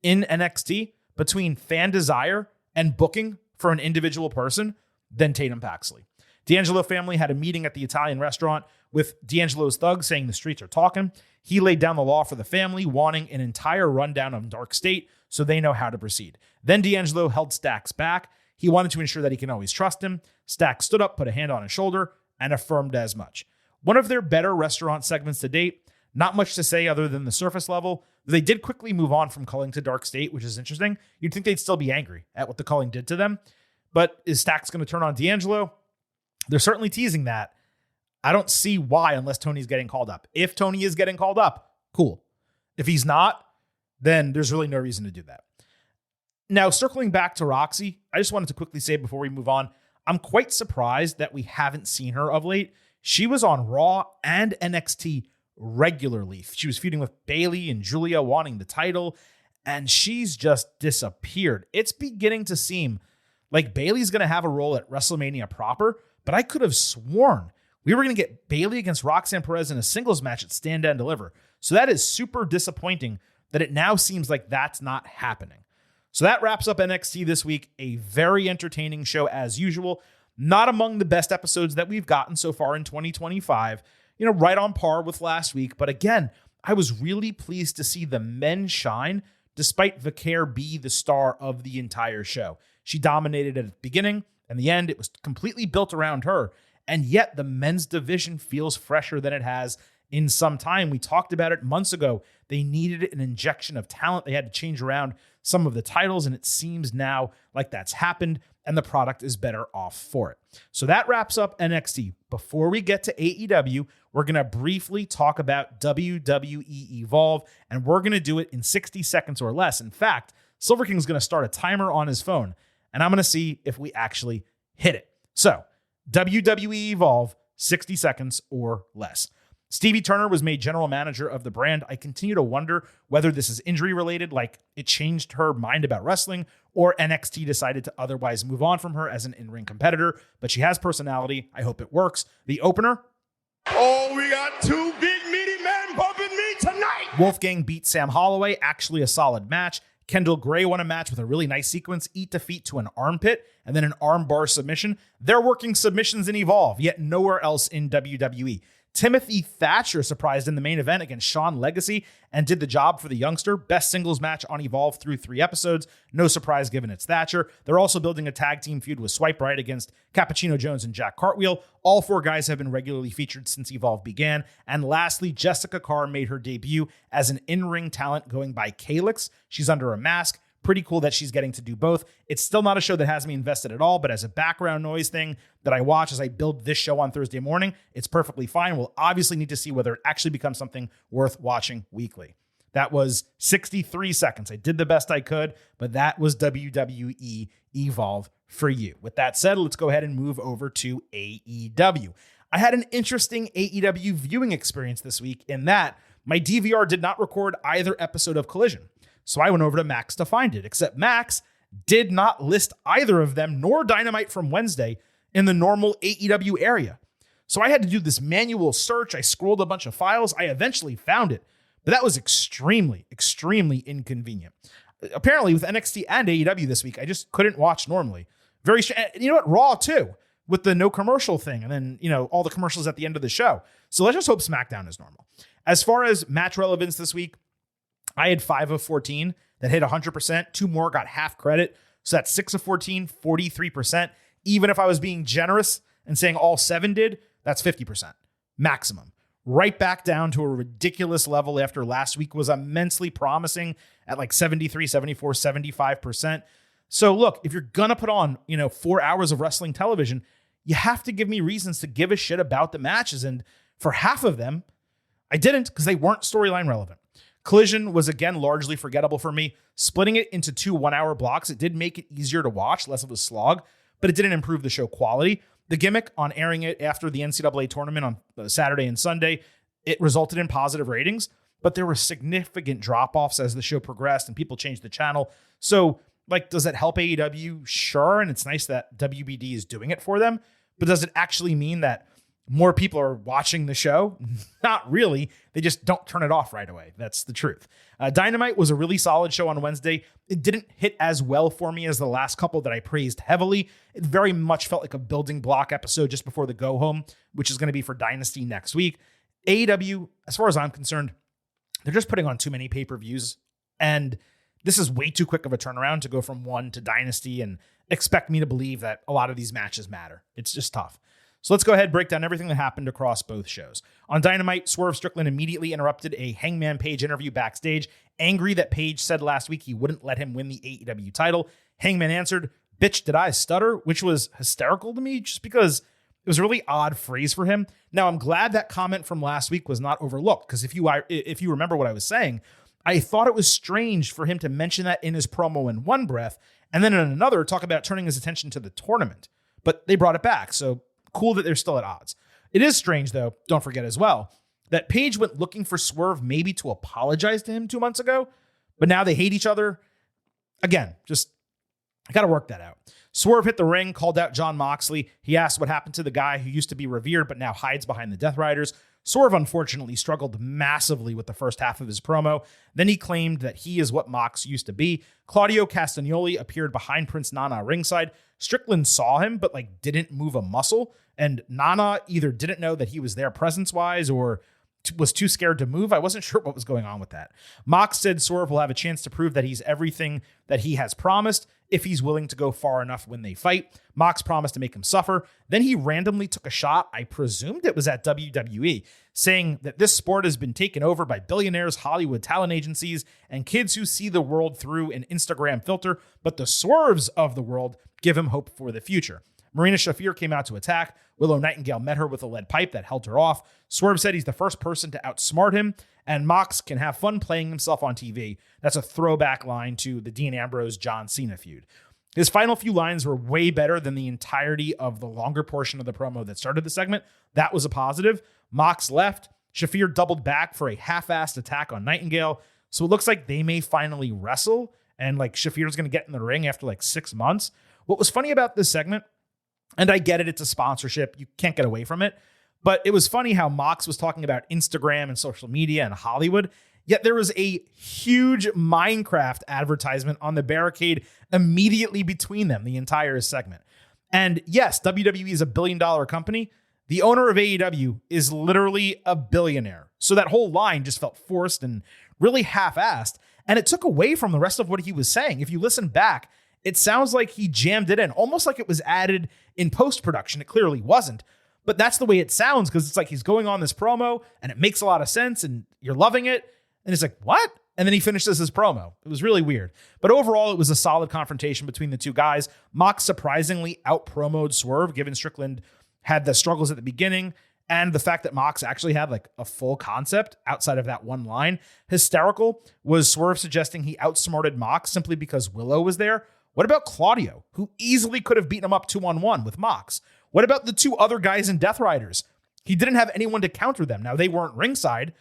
in NXT between fan desire and booking for an individual person than Tatum Paxley. D'Angelo family had a meeting at the Italian restaurant with D'Angelo's thugs saying the streets are talking. He laid down the law for the family, wanting an entire rundown of Dark State so they know how to proceed. Then D'Angelo held Stacks back. He wanted to ensure that he can always trust him. Stacks stood up, put a hand on his shoulder, and affirmed as much. One of their better restaurant segments to date. Not much to say other than the surface level. They did quickly move on from culling to Dark State, which is interesting. You'd think they'd still be angry at what the culling did to them. But is Stacks going to turn on D'Angelo? They're certainly teasing that. I don't see why unless Tony's getting called up. If Tony is getting called up, cool. If he's not, then there's really no reason to do that. Now, circling back to Roxy, I just wanted to quickly say before we move on, I'm quite surprised that we haven't seen her of late. She was on Raw and NXT regularly. She was feuding with Bayley and Julia, wanting the title, and she's just disappeared. It's beginning to seem like Bayley's going to have a role at WrestleMania proper, but I could have sworn we were going to get Bayley against Roxanne Perez in a singles match at Stand and Deliver. So that is super disappointing that it now seems like that's not happening. So that wraps up NXT this week. A very entertaining show as usual. Not among the best episodes that we've gotten so far in 2025. Right on par with last week. But again, I was really pleased to see the men shine despite Vaquer be the star of the entire show. She dominated at the beginning and the end. It was completely built around her. And yet the men's division feels fresher than it has in some time. We talked about it months ago. They needed an injection of talent. They had to change around some of the titles, and it seems now like that's happened, and the product is better off for it. So that wraps up NXT. Before we get to AEW, we're going to briefly talk about WWE Evolve, and we're going to do it in 60 seconds or less. In fact, Silver King's going to start a timer on his phone, and I'm going to see if we actually hit it. So, WWE Evolve, 60 seconds or less. Stevie Turner was made general manager of the brand. I continue to wonder whether this is injury related, like it changed her mind about wrestling, or NXT decided to otherwise move on from her as an in-ring competitor, but she has personality. I hope it works. The opener. Oh, we got two big meaty men bumping me tonight. Wolfgang beat Sam Holloway, actually a solid match. Kendall Gray won a match with a really nice sequence, eat defeat to an armpit, and then an armbar submission. They're working submissions in Evolve, yet nowhere else in WWE. Timothy Thatcher surprised in the main event against Sean Legacy and did the job for the youngster. Best singles match on Evolve through 3 episodes. No surprise given it's Thatcher. They're also building a tag team feud with Swipe Right against Cappuccino Jones and Jack Cartwheel. All 4 guys have been regularly featured since Evolve began. And lastly, Jessica Carr made her debut as an in-ring talent going by Calyx. She's under a mask. Pretty cool that she's getting to do both. It's still not a show that has me invested at all, but as a background noise thing that I watch as I build this show on Thursday morning, it's perfectly fine. We'll obviously need to see whether it actually becomes something worth watching weekly. That was 63 seconds. I did the best I could, but that was WWE Evolve for you. With that said, let's go ahead and move over to AEW. I had an interesting AEW viewing experience this week in that my DVR did not record either episode of Collision. So I went over to Max to find it, except Max did not list either of them nor Dynamite from Wednesday in the normal AEW area. So I had to do this manual search. I scrolled a bunch of files. I eventually found it, but that was extremely, extremely inconvenient. Apparently with NXT and AEW this week, I just couldn't watch normally. You know what? Raw too, with the no commercial thing. And then, all the commercials at the end of the show. So let's just hope SmackDown is normal. As far as match relevance this week, I had 5 of 14 that hit 100%. 2 more got half credit. So that's 6 of 14, 43%. Even if I was being generous and saying all 7 did, that's 50% maximum. Right back down to a ridiculous level after last week was immensely promising at like 73, 74, 75%. So look, if you're going to put on, 4 hours of wrestling television, you have to give me reasons to give a shit about the matches. And for half of them, I didn't because they weren't storyline relevant. Collision was again largely forgettable for me. Splitting it into 2 one-hour blocks, it did make it easier to watch, less of a slog, but it didn't improve the show quality. The gimmick on airing it after the NCAA tournament on Saturday and Sunday, it resulted in positive ratings, but there were significant drop-offs as the show progressed and people changed the channel. So, does it help AEW? Sure, and it's nice that WBD is doing it for them, but does it actually mean that more people are watching the show? Not really. They just don't turn it off right away. That's the truth. Dynamite was a really solid show on Wednesday. It didn't hit as well for me as the last couple that I praised heavily. It very much felt like a building block episode just before the go home, which is going to be for Dynasty next week. AEW, as far as I'm concerned, they're just putting on too many pay-per-views. And this is way too quick of a turnaround to go from 1 to Dynasty and expect me to believe that a lot of these matches matter. It's just tough. So let's go ahead and break down everything that happened across both shows. On Dynamite, Swerve Strickland immediately interrupted a Hangman Page interview backstage, angry that Page said last week he wouldn't let him win the AEW title. Hangman answered, "Bitch, did I stutter?" which was hysterical to me just because it was a really odd phrase for him. Now, I'm glad that comment from last week was not overlooked because if you remember what I was saying, I thought it was strange for him to mention that in his promo in one breath and then in another talk about turning his attention to the tournament. But they brought it back, so cool that they're still at odds. It is strange, though, don't forget as well, that Page went looking for Swerve maybe to apologize to him 2 months ago, but now they hate each other. Again, I got to work that out. Swerve hit the ring, called out Jon Moxley. He asked what happened to the guy who used to be revered but now hides behind the Death Riders. Swerve unfortunately struggled massively with the first half of his promo. Then he claimed that he is what Mox used to be. Claudio Castagnoli appeared behind Prince Nana ringside. Strickland saw him, but didn't move a muscle. And Nana either didn't know that he was there presence-wise or was too scared to move. I wasn't sure what was going on with that. Mox said Swerve will have a chance to prove that he's everything that he has promised if he's willing to go far enough when they fight. Mox promised to make him suffer. Then he randomly took a shot, I presumed it was at WWE, saying that this sport has been taken over by billionaires, Hollywood talent agencies, and kids who see the world through an Instagram filter, but the Swerves of the world give him hope for the future. Marina Shafir came out to attack. Willow Nightingale met her with a lead pipe that held her off. Swerve said he's the first person to outsmart him, and Mox can have fun playing himself on TV. That's a throwback line to the Dean Ambrose-John Cena feud. His final few lines were way better than the entirety of the longer portion of the promo that started the segment. That was a positive. Mox left. Shafir doubled back for a half-assed attack on Nightingale. So it looks like they may finally wrestle, and like Shafir's going to get in the ring after like 6 months. What was funny about this segment, and I get it, it's a sponsorship, you can't get away from it, but it was funny how Mox was talking about Instagram and social media and Hollywood, yet there was a huge Minecraft advertisement on the barricade immediately between them the entire segment. And yes, WWE is a billion-dollar company. The owner of AEW is literally a billionaire. So that whole line just felt forced and really half-assed, and it took away from the rest of what he was saying. If you listen back, it sounds like he jammed it in, almost like it was added in post-production. It clearly wasn't, but that's the way it sounds, because it's like he's going on this promo, and it makes a lot of sense, and you're loving it, and it's like, what? And then he finishes his promo. It was really weird. But overall, it was a solid confrontation between the two guys. Mox surprisingly out-promoed Swerve, given Strickland had the struggles at the beginning, and the fact that Mox actually had like a full concept outside of that one line. Hysterical was Swerve suggesting he outsmarted Mox simply because Willow was there. What about Claudio, who easily could have beaten him up 2-on-1 with Mox? What about the two other guys in Death Riders? He didn't have anyone to counter them. Now, they weren't ringside,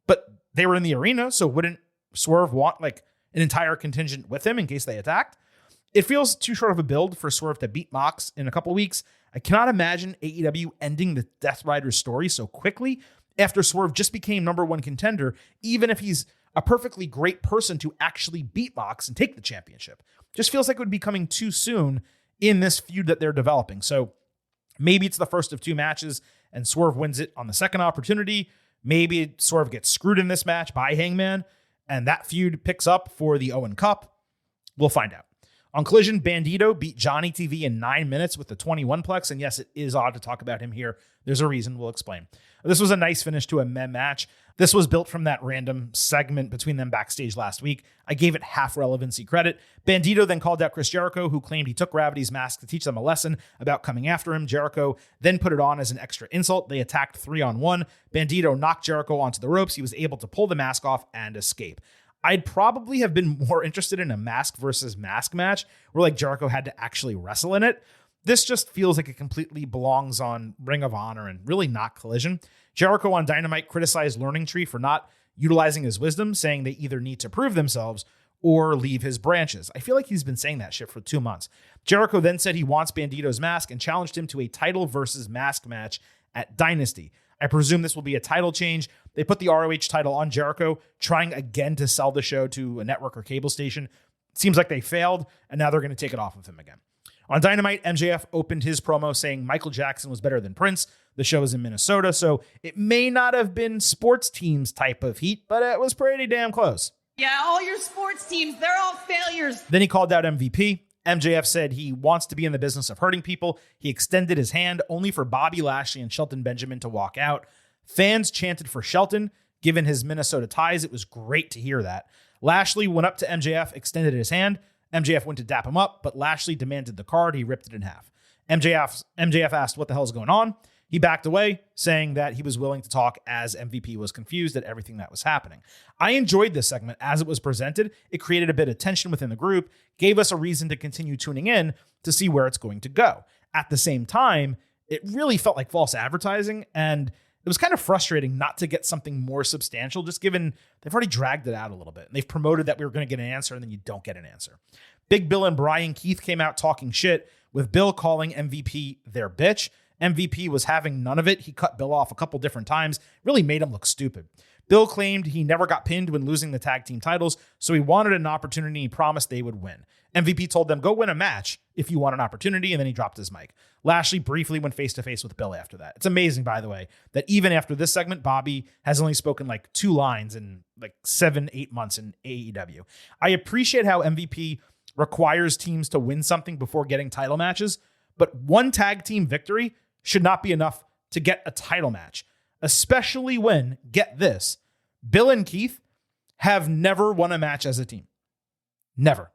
but they were in the arena, so wouldn't Swerve want like an entire contingent with him in case they attacked? It feels too short of a build for Swerve to beat Mox in a couple weeks. I cannot imagine AEW ending the Death Riders story so quickly after Swerve just became number one contender, even if he's a perfectly great person to actually beat Mox and take the championship. Just feels like it would be coming too soon in this feud that they're developing. So maybe it's the first of 2 matches and Swerve wins it on the second opportunity. Maybe Swerve gets screwed in this match by Hangman and that feud picks up for the Owen Cup. We'll find out. On Collision, Bandito beat Johnny TV in 9 minutes with the 21-plex. And yes, it is odd to talk about him here. There's a reason. We'll explain. This was a nice finish to a meh match. This was built from that random segment between them backstage last week. I gave it half relevancy credit. Bandito then called out Chris Jericho, who claimed he took Gravity's mask to teach them a lesson about coming after him. Jericho then put it on as an extra insult. They attacked 3-on-1. Bandito knocked Jericho onto the ropes. He was able to pull the mask off and escape. I'd probably have been more interested in a mask versus mask match where like Jericho had to actually wrestle in it. This just feels like it completely belongs on Ring of Honor and really not Collision. Jericho on Dynamite criticized Learning Tree for not utilizing his wisdom, saying they either need to prove themselves or leave his branches. I feel like he's been saying that shit for 2 months. Jericho then said he wants Bandito's mask and challenged him to a title versus mask match at Dynasty. I presume this will be a title change. They put the ROH title on Jericho, trying again to sell the show to a network or cable station. Seems like they failed, and now they're going to take it off of him again. On Dynamite, MJF opened his promo saying Michael Jackson was better than Prince. The show is in Minnesota, so it may not have been sports teams type of heat, but it was pretty damn close. Yeah, all your sports teams, they're all failures. Then he called out MVP. MJF said he wants to be in the business of hurting people. He extended his hand only for Bobby Lashley and Shelton Benjamin to walk out. Fans chanted for Shelton. Given his Minnesota ties, it was great to hear that. Lashley went up to MJF, extended his hand. MJF went to dap him up, but Lashley demanded the card. He ripped it in half. MJF asked what the hell's going on. He backed away, saying that he was willing to talk as MVP was confused at everything that was happening. I enjoyed this segment as it was presented. It created a bit of tension within the group, gave us a reason to continue tuning in to see where it's going to go. At the same time, it really felt like false advertising, and it was kind of frustrating not to get something more substantial, just given they've already dragged it out a little bit. And they've promoted that we were going to get an answer, and then you don't get an answer. Big Bill and Brian Keith came out talking shit, with Bill calling MVP their bitch. MVP was having none of it. He cut Bill off a couple different times, really made him look stupid. Bill claimed he never got pinned when losing the tag team titles, so he wanted an opportunity. He promised they would win. MVP told them, go win a match if you want an opportunity, and then he dropped his mic. Lashley briefly went face-to-face with Bill after that. It's amazing, by the way, that even after this segment, Bobby has only spoken like 2 lines in like 7-8 months in AEW. I appreciate how MVP requires teams to win something before getting title matches, but one tag team victory should not be enough to get a title match, especially when, get this, Bill and Keith have never won a match as a team. Never.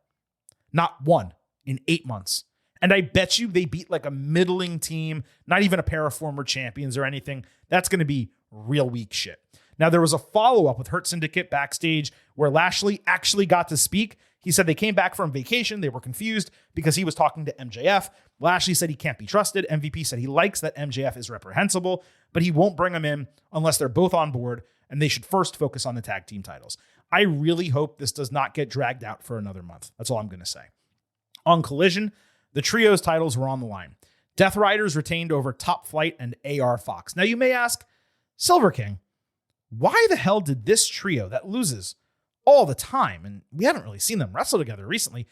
Not one in 8 months. And I bet you they beat like a middling team, not even a pair of former champions or anything. That's going to be real weak shit. Now, there was a follow-up with Hurt Syndicate backstage where Lashley actually got to speak. He said they came back from vacation. They were confused because he was talking to MJF. Lashley said he can't be trusted. MVP said he likes that MJF is reprehensible, but he won't bring him in unless they're both on board, and they should first focus on the tag team titles. I really hope this does not get dragged out for another month. That's all I'm going to say. On Collision, the trios titles were on the line. Death Riders retained over Top Flight and AR Fox. Now you may ask, Silver King, why the hell did this trio that loses all the time, and we haven't really seen them wrestle together recently,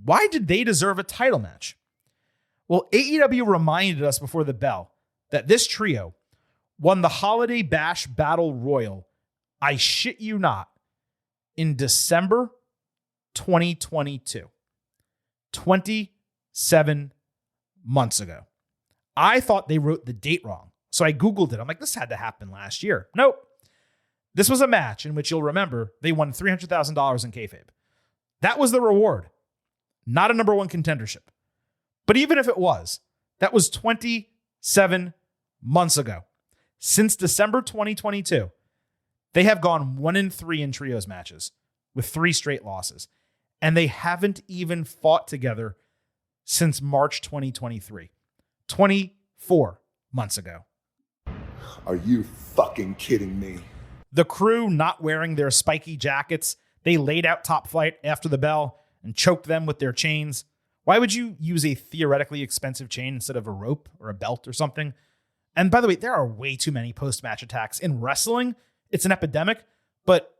why did they deserve a title match? Well, AEW reminded us before the bell that this trio won the Holiday Bash Battle Royal, I shit you not, in December 2022. 27 months ago. I thought they wrote the date wrong, so I Googled it. I'm like, this had to happen last year. Nope. This was a match in which you'll remember they won $300,000 in kayfabe. That was the reward, not a number one contendership. But even if it was, that was 27 months ago. Since December 2022, they have gone 1-3 in trios matches with 3 straight losses. And they haven't even fought together since March 2023. 24 months ago. Are you fucking kidding me? The crew not wearing their spiky jackets, they laid out Top Flight after the bell and choked them with their chains. Why would you use a theoretically expensive chain instead of a rope or a belt or something? And by the way, there are way too many post-match attacks in wrestling. It's an epidemic, but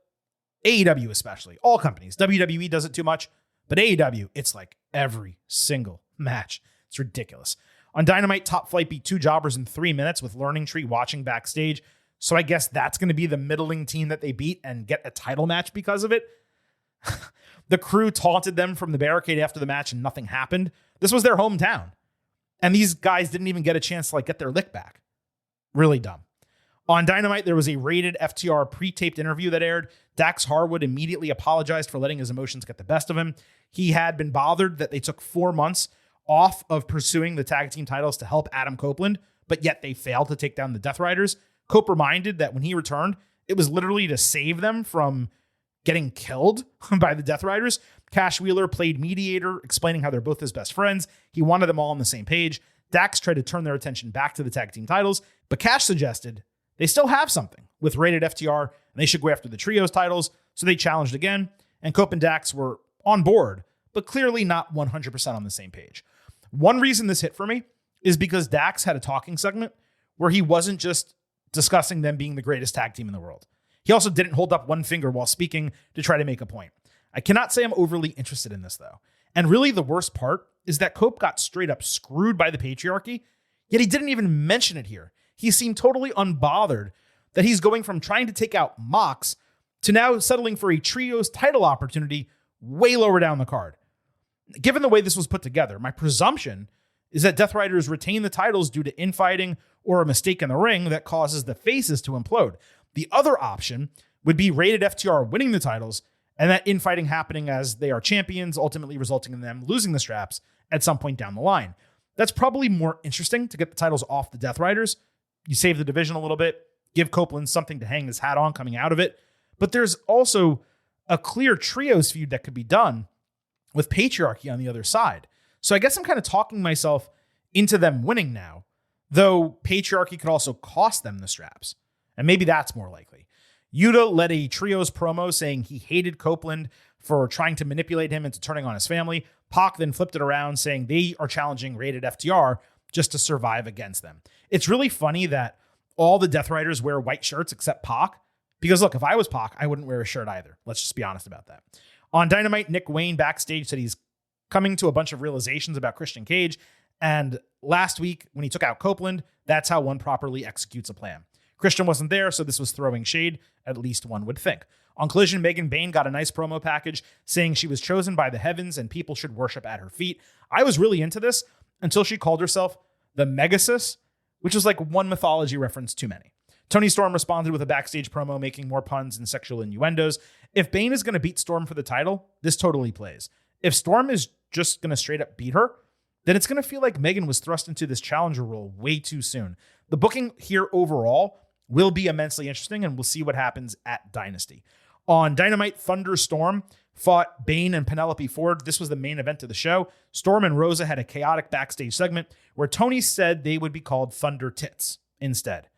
AEW especially, all companies. WWE does it too much, but AEW, it's like every single match. It's ridiculous. On Dynamite, Top Flight beat 2 jobbers in 3 minutes with Learning Tree watching backstage. So I guess that's going to be the middling team that they beat and get a title match because of it. The crew taunted them from the barricade after the match and nothing happened. This was their hometown. And these guys didn't even get a chance to get their lick back. Really dumb. On Dynamite, there was a rated FTR pre-taped interview that aired. Dax Harwood immediately apologized for letting his emotions get the best of him. He had been bothered that they took 4 months off of pursuing the tag team titles to help Adam Copeland, but yet they failed to take down the Death Riders. Cope reminded that when he returned, it was literally to save them from getting killed by the Death Riders. Cash Wheeler played mediator, explaining how they're both his best friends. He wanted them all on the same page. Dax tried to turn their attention back to the tag team titles, but Cash suggested they still have something with rated FTR, and they should go after the trios titles. So they challenged again, and Cope and Dax were on board, but clearly not 100% on the same page. One reason this hit for me is because Dax had a talking segment where he wasn't just discussing them being the greatest tag team in the world. He also didn't hold up one finger while speaking to try to make a point. I cannot say I'm overly interested in this, though. And really the worst part is that Cope got straight up screwed by the patriarchy, yet he didn't even mention it here. He seemed totally unbothered that he's going from trying to take out Mox to now settling for a trios title opportunity way lower down the card. Given the way this was put together, my presumption is that Death Riders retain the titles due to infighting or a mistake in the ring that causes the faces to implode. The other option would be rated FTR winning the titles and that infighting happening as they are champions, ultimately resulting in them losing the straps at some point down the line. That's probably more interesting to get the titles off the Death Riders. You save the division a little bit, give Copeland something to hang his hat on coming out of it. But there's also a clear trios feud that could be done with patriarchy on the other side. So I guess I'm kind of talking myself into them winning now, though patriarchy could also cost them the straps. And maybe that's more likely. Yuta led a trios promo saying he hated Copeland for trying to manipulate him into turning on his family. Pac then flipped it around saying they are challenging rated FTR just to survive against them. It's really funny that all the Death Riders wear white shirts except Pac. Because look, if I was Pac, I wouldn't wear a shirt either. Let's just be honest about that. On Dynamite, Nick Wayne backstage said he's coming to a bunch of realizations about Christian Cage. And last week, when he took out Copeland, that's how one properly executes a plan. Christian wasn't there, so this was throwing shade, at least one would think. On Collision, Megan Bayne got a nice promo package saying she was chosen by the heavens and people should worship at her feet. I was really into this until she called herself the Megasis, which is like one mythology reference too many. Tony Storm responded with a backstage promo making more puns and sexual innuendos. If Bayne is going to beat Storm for the title, this totally plays. If Storm is just going to straight up beat her, then it's going to feel like Megan was thrust into this challenger role way too soon. The booking here overall will be immensely interesting, and we'll see what happens at Dynasty. On Dynamite, Thunderstorm fought Bane and Penelope Ford. This was the main event of the show. Storm and Rosa had a chaotic backstage segment where Tony said they would be called Thunder Tits instead.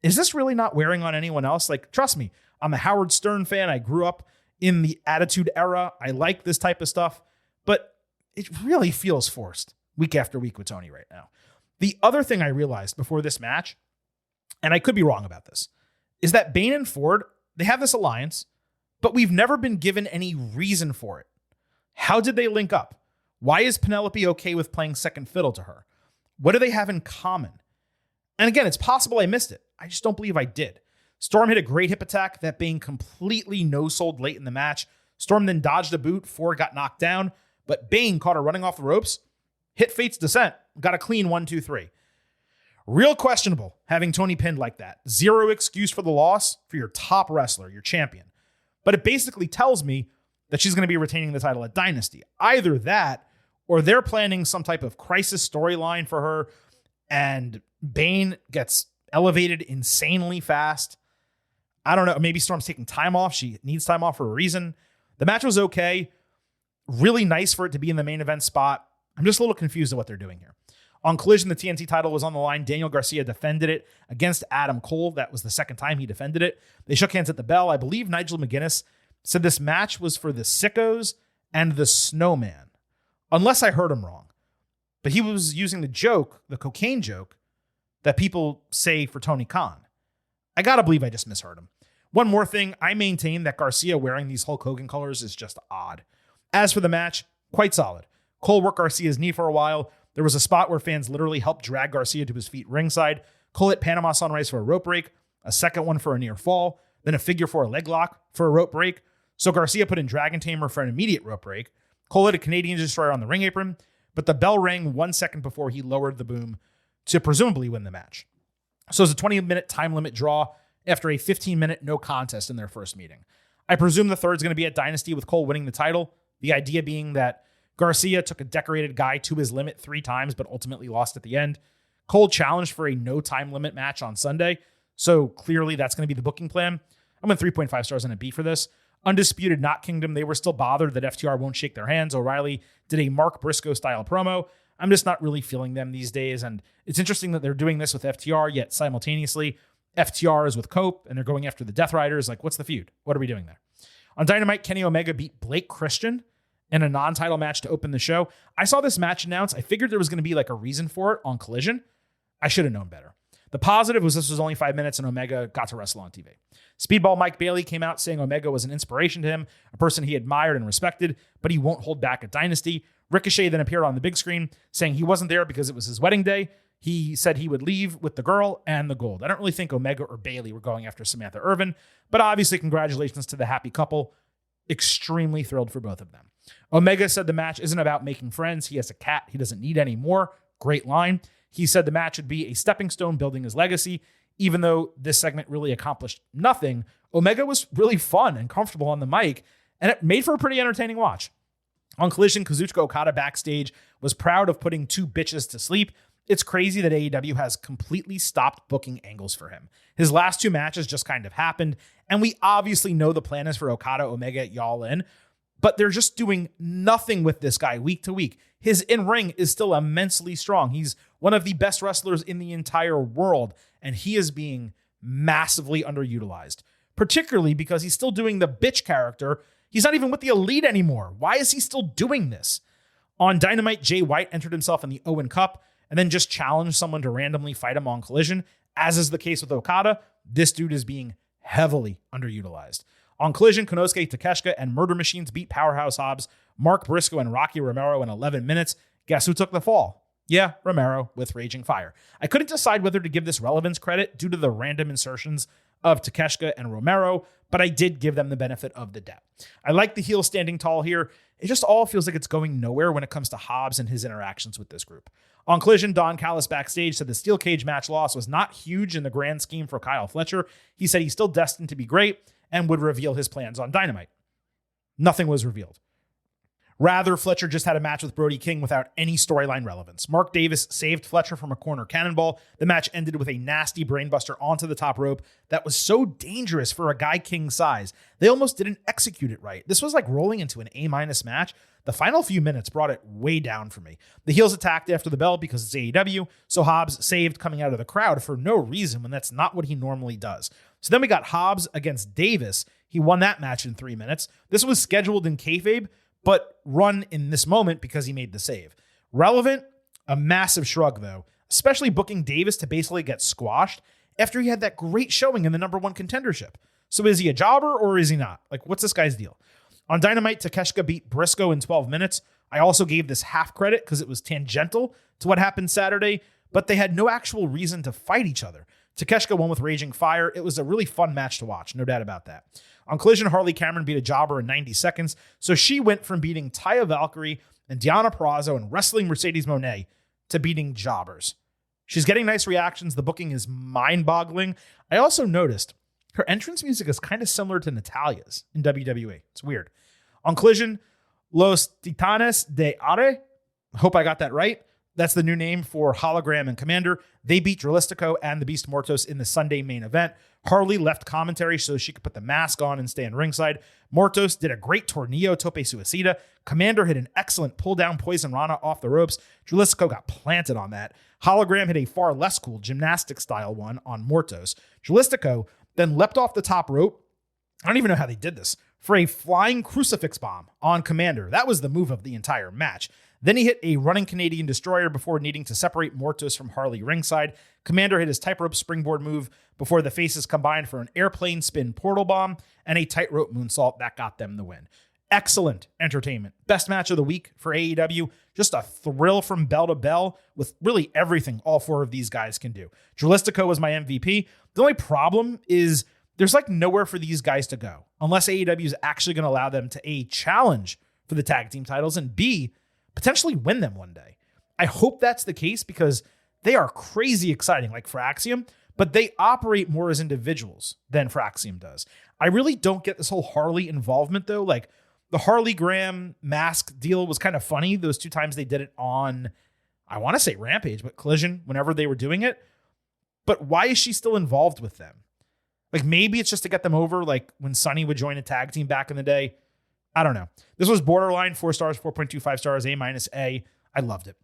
Is this really not wearing on anyone else? Like, trust me, I'm a Howard Stern fan. I grew up in the Attitude Era. I like this type of stuff, but it really feels forced week after week with Tony right now. The other thing I realized before this match, and I could be wrong about this, is that Bane and Ford, they have this alliance, but we've never been given any reason for it. How did they link up? Why is Penelope okay with playing second fiddle to her? What do they have in common? And again, it's possible I missed it. I just don't believe I did. Storm hit a great hip attack that Bane completely no-sold late in the match. Storm then dodged a boot. Ford got knocked down, but Bane caught her running off the ropes, hit Fate's Descent, got a clean 1-2-3. Real questionable having Tony pinned like that. Zero excuse for the loss for your top wrestler, your champion. But it basically tells me that she's going to be retaining the title at Dynasty. Either that, or they're planning some type of crisis storyline for her, and Bane gets elevated insanely fast. I don't know. Maybe Storm's taking time off. She needs time off for a reason. The match was okay. Really nice for it to be in the main event spot. I'm just a little confused at what they're doing here. On Collision, the TNT title was on the line. Daniel Garcia defended it against Adam Cole. That was the second time he defended it. They shook hands at the bell. I believe Nigel McGuinness said this match was for the Sickos and the Snowman, unless I heard him wrong. But he was using the joke, the cocaine joke, that people say for Tony Khan. I gotta believe I just misheard him. One more thing, I maintain that Garcia wearing these Hulk Hogan colors is just odd. As for the match, quite solid. Cole worked Garcia's knee for a while. There was a spot where fans literally helped drag Garcia to his feet ringside. Cole hit Panama Sunrise for a rope break, a second one for a near fall, then a figure 4 leg lock for a rope break. So Garcia put in Dragon Tamer for an immediate rope break. Cole hit a Canadian Destroyer on the ring apron, but the bell rang 1 second before he lowered the boom to presumably win the match. So it's a 20-minute time limit draw after a 15-minute no contest in their first meeting. I presume the third's going to be at Dynasty with Cole winning the title. The idea being that Garcia took a decorated guy to his limit 3 times, but ultimately lost at the end. Cole challenged for a no time limit match on Sunday. So clearly that's going to be the booking plan. I'm at 3.5 stars on a B for this. Undisputed Not Kingdom, they were still bothered that FTR won't shake their hands. O'Reilly did a Mark Briscoe style promo. I'm just not really feeling them these days. And it's interesting that they're doing this with FTR, yet simultaneously FTR is with Cope and they're going after the Death Riders. Like, what's the feud? What are we doing there? On Dynamite, Kenny Omega beat Blake Christian in a non-title match to open the show. I saw this match announced. I figured there was going to be like a reason for it on Collision. I should have known better. The positive was this was only 5 minutes and Omega got to wrestle on TV. Speedball Mike Bailey came out saying Omega was an inspiration to him, a person he admired and respected, but he won't hold back at Dynasty. Ricochet then appeared on the big screen saying he wasn't there because it was his wedding day. He said he would leave with the girl and the gold. I don't really think Omega or Bailey were going after Samantha Irvin, but obviously congratulations to the happy couple. Extremely thrilled for both of them. Omega said the match isn't about making friends. He has a cat. He doesn't need any more. Great line. He said the match would be a stepping stone building his legacy. Even though this segment really accomplished nothing, Omega was really fun and comfortable on the mic, and it made for a pretty entertaining watch. On Collision, Kazuchika Okada backstage was proud of putting 2 bitches to sleep. It's crazy that AEW has completely stopped booking angles for him. His last 2 matches just kind of happened, and we obviously know the plan is for Okada Omega at Y'all In, but they're just doing nothing with this guy week to week. His in-ring is still immensely strong. He's one of the best wrestlers in the entire world, and he is being massively underutilized, particularly because he's still doing the bitch character. He's not even with the Elite anymore. Why is he still doing this? On Dynamite, Jay White entered himself in the Owen Cup and then just challenged someone to randomly fight him on Collision. As is the case with Okada, this dude is being heavily underutilized. On Collision, Konosuke Takeshita and Murder Machines beat Powerhouse Hobbs, Mark Briscoe, and Rocky Romero in 11 minutes. Guess who took the fall? Yeah, Romero with Raging Fire. I couldn't decide whether to give this relevance credit due to the random insertions of Takeshita and Romero, but I did give them the benefit of the doubt. I like the heel standing tall here. It just all feels like it's going nowhere when it comes to Hobbs and his interactions with this group. On Collision, Don Callis backstage said the steel cage match loss was not huge in the grand scheme for Kyle Fletcher. He said he's still destined to be great and would reveal his plans on Dynamite. Nothing was revealed. Rather, Fletcher just had a match with Brody King without any storyline relevance. Mark Davis saved Fletcher from a corner cannonball. The match ended with a nasty brainbuster onto the top rope that was so dangerous for a guy King's size. They almost didn't execute it right. This was like rolling into an A- match. The final few minutes brought it way down for me. The heels attacked after the bell because it's AEW, so Hobbs saved coming out of the crowd for no reason when that's not what he normally does. So then we got Hobbs against Davis. He won that match in 3 minutes. This was scheduled in kayfabe, but run in this moment because he made the save. Relevant, a massive shrug though, especially booking Davis to basically get squashed after he had that great showing in the number one contendership. So is he a jobber or is he not? Like, what's this guy's deal? On Dynamite, Takeshita beat Briscoe in 12 minutes. I also gave this half credit because it was tangential to what happened Saturday, but they had no actual reason to fight each other. Takeshita won with Raging Fire. It was a really fun match to watch, no doubt about that. On Collision, Harley Cameron beat a jobber in 90 seconds, so she went from beating Taya Valkyrie and Deonna Purrazzo and wrestling Mercedes Moné to beating jobbers. She's getting nice reactions. The booking is mind-boggling. I also noticed her entrance music is kind of similar to Natalia's in WWE. It's weird. On Collision, Los Titanes de Are, hope I got that right. That's the new name for Hologram and Commander. They beat Dralistico and the Beast Mortos in the Sunday main event. Harley left commentary so she could put the mask on and stand ringside. Mortos did a great Tornillo Tope Suicida. Commander hit an excellent pull-down Poison Rana off the ropes. Dralistico got planted on that. Hologram hit a far less cool gymnastic-style one on Mortos. Dralistico then leapt off the top rope. I don't even know how they did this. For a flying crucifix bomb on Commander. That was the move of the entire match. Then he hit a running Canadian destroyer before needing to separate Mortos from Harley ringside. Commander hit his tightrope springboard move before the faces combined for an airplane spin portal bomb and a tightrope moonsault that got them the win. Excellent entertainment. Best match of the week for AEW. Just a thrill from bell to bell with really everything all four of these guys can do. Dralistico was my MVP. The only problem is there's like nowhere for these guys to go unless AEW is actually going to allow them to A, challenge for the tag team titles, and B, potentially win them one day. I hope that's the case because they are crazy exciting like Fraxium, but they operate more as individuals than Fraxium does. I really don't get this whole Harley involvement though. Like the Harley Graham mask deal was kind of funny. Those 2 times they did it on, I want to say Rampage, but Collision, whenever they were doing it. But why is she still involved with them? Like maybe it's just to get them over, like when Sunny would join a tag team back in the day. I don't know. This was borderline 4 stars, 4.25 stars, A-A. I loved it.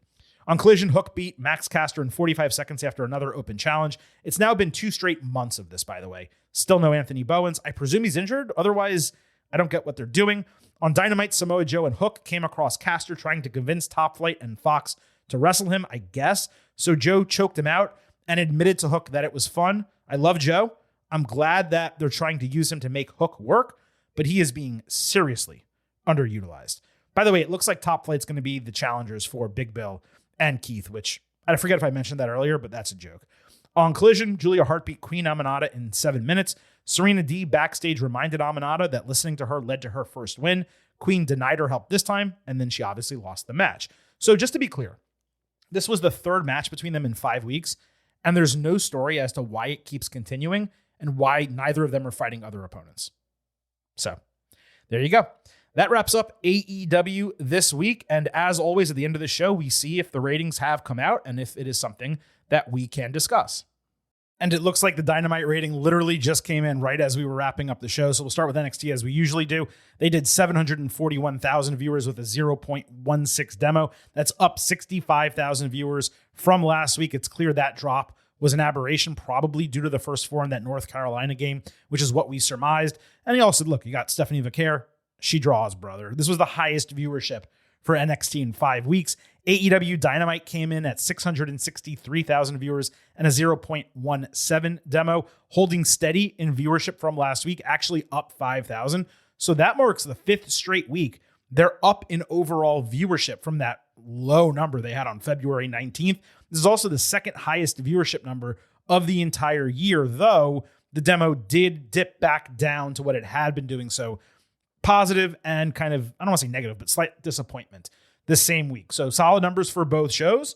On Collision, Hook beat Max Caster in 45 seconds after another open challenge. It's now been 2 straight months of this, by the way. Still no Anthony Bowens. I presume he's injured. Otherwise, I don't get what they're doing. On Dynamite, Samoa Joe and Hook came across Caster trying to convince Top Flight and Fox to wrestle him, I guess. So Joe choked him out and admitted to Hook that it was fun. I love Joe. I'm glad that they're trying to use him to make Hook work, but he is being seriously underutilized. By the way, it looks like Top Flight's going to be the challengers for Big Bill and Keith, which I forget if I mentioned that earlier, but that's a joke. On Collision, Julia Hart beat Queen Aminata in 7 minutes. Serena D backstage reminded Aminata that listening to her led to her first win. Queen denied her help this time, and then she obviously lost the match. So just to be clear, this was the 3rd match between them in 5 weeks, and there's no story as to why it keeps continuing and why neither of them are fighting other opponents. So there you go. That wraps up AEW this week. And as always, at the end of the show, we see if the ratings have come out and if it is something that we can discuss. And it looks like the Dynamite rating literally just came in right as we were wrapping up the show. So we'll start with NXT as we usually do. They did 741,000 viewers with a 0.16 demo. That's up 65,000 viewers from last week. It's clear that drop was an aberration, probably due to the first 4 in that North Carolina game, which is what we surmised. And he also said, look, you got Stephanie Vaquer. She draws, brother. This was the highest viewership for NXT in 5 weeks. AEW Dynamite came in at 663,000 viewers and a 0.17 demo, holding steady in viewership from last week, actually up 5,000. So that marks the 5th straight week they're up in overall viewership from that low number they had on February 19th. This is also the 2nd highest viewership number of the entire year, though the demo did dip back down to what it had been doing. So positive and kind of, I don't want to say negative, but slight disappointment this same week. So solid numbers for both shows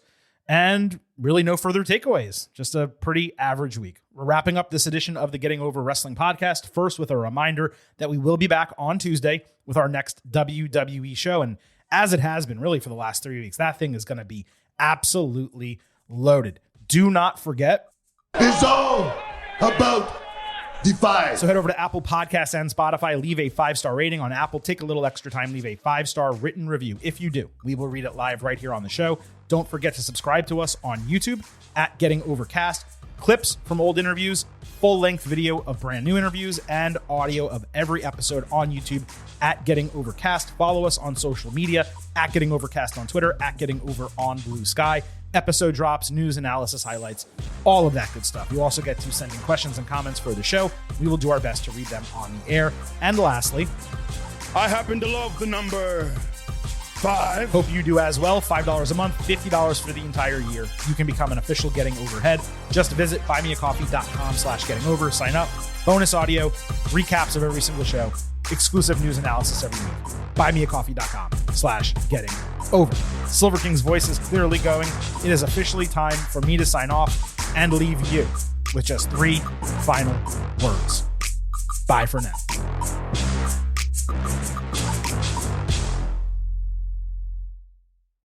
and really no further takeaways. Just a pretty average week. We're wrapping up this edition of the Getting Over Wrestling podcast. First with a reminder that we will be back on Tuesday with our next WWE show. And as it has been really for the last 3 weeks. That thing is going to be absolutely loaded. Do not forget, It's all about Defy. so head over to Apple Podcasts and Spotify. Leave a 5-star rating on Apple. Take a little extra time. Leave a 5-star written review. If you do, we will read it live right here on the show. Don't forget to subscribe to us on YouTube at Getting Overcast. Clips from old interviews, full-length video of brand new interviews, and audio of every episode on YouTube at Getting Overcast. Follow us on social media at Getting Overcast on Twitter, at Getting Over on Blue Sky. Episode drops, news, analysis, highlights, all of that good stuff. You also get to send in questions and comments for the show. We will do our best to read them on the air. And lastly, I happen to love the number 5. hope you do as well. $5 a month, $50 for the entire year. You can become an official Getting Overhead. Just visit buymeacoffee.com/gettingover. Sign up. Bonus audio, recaps of every single show, exclusive news analysis every week. buymeacoffee.com/gettingover. Silver King's voice is clearly going. It is officially time for me to sign off and leave you with just 3 final words. Bye for now.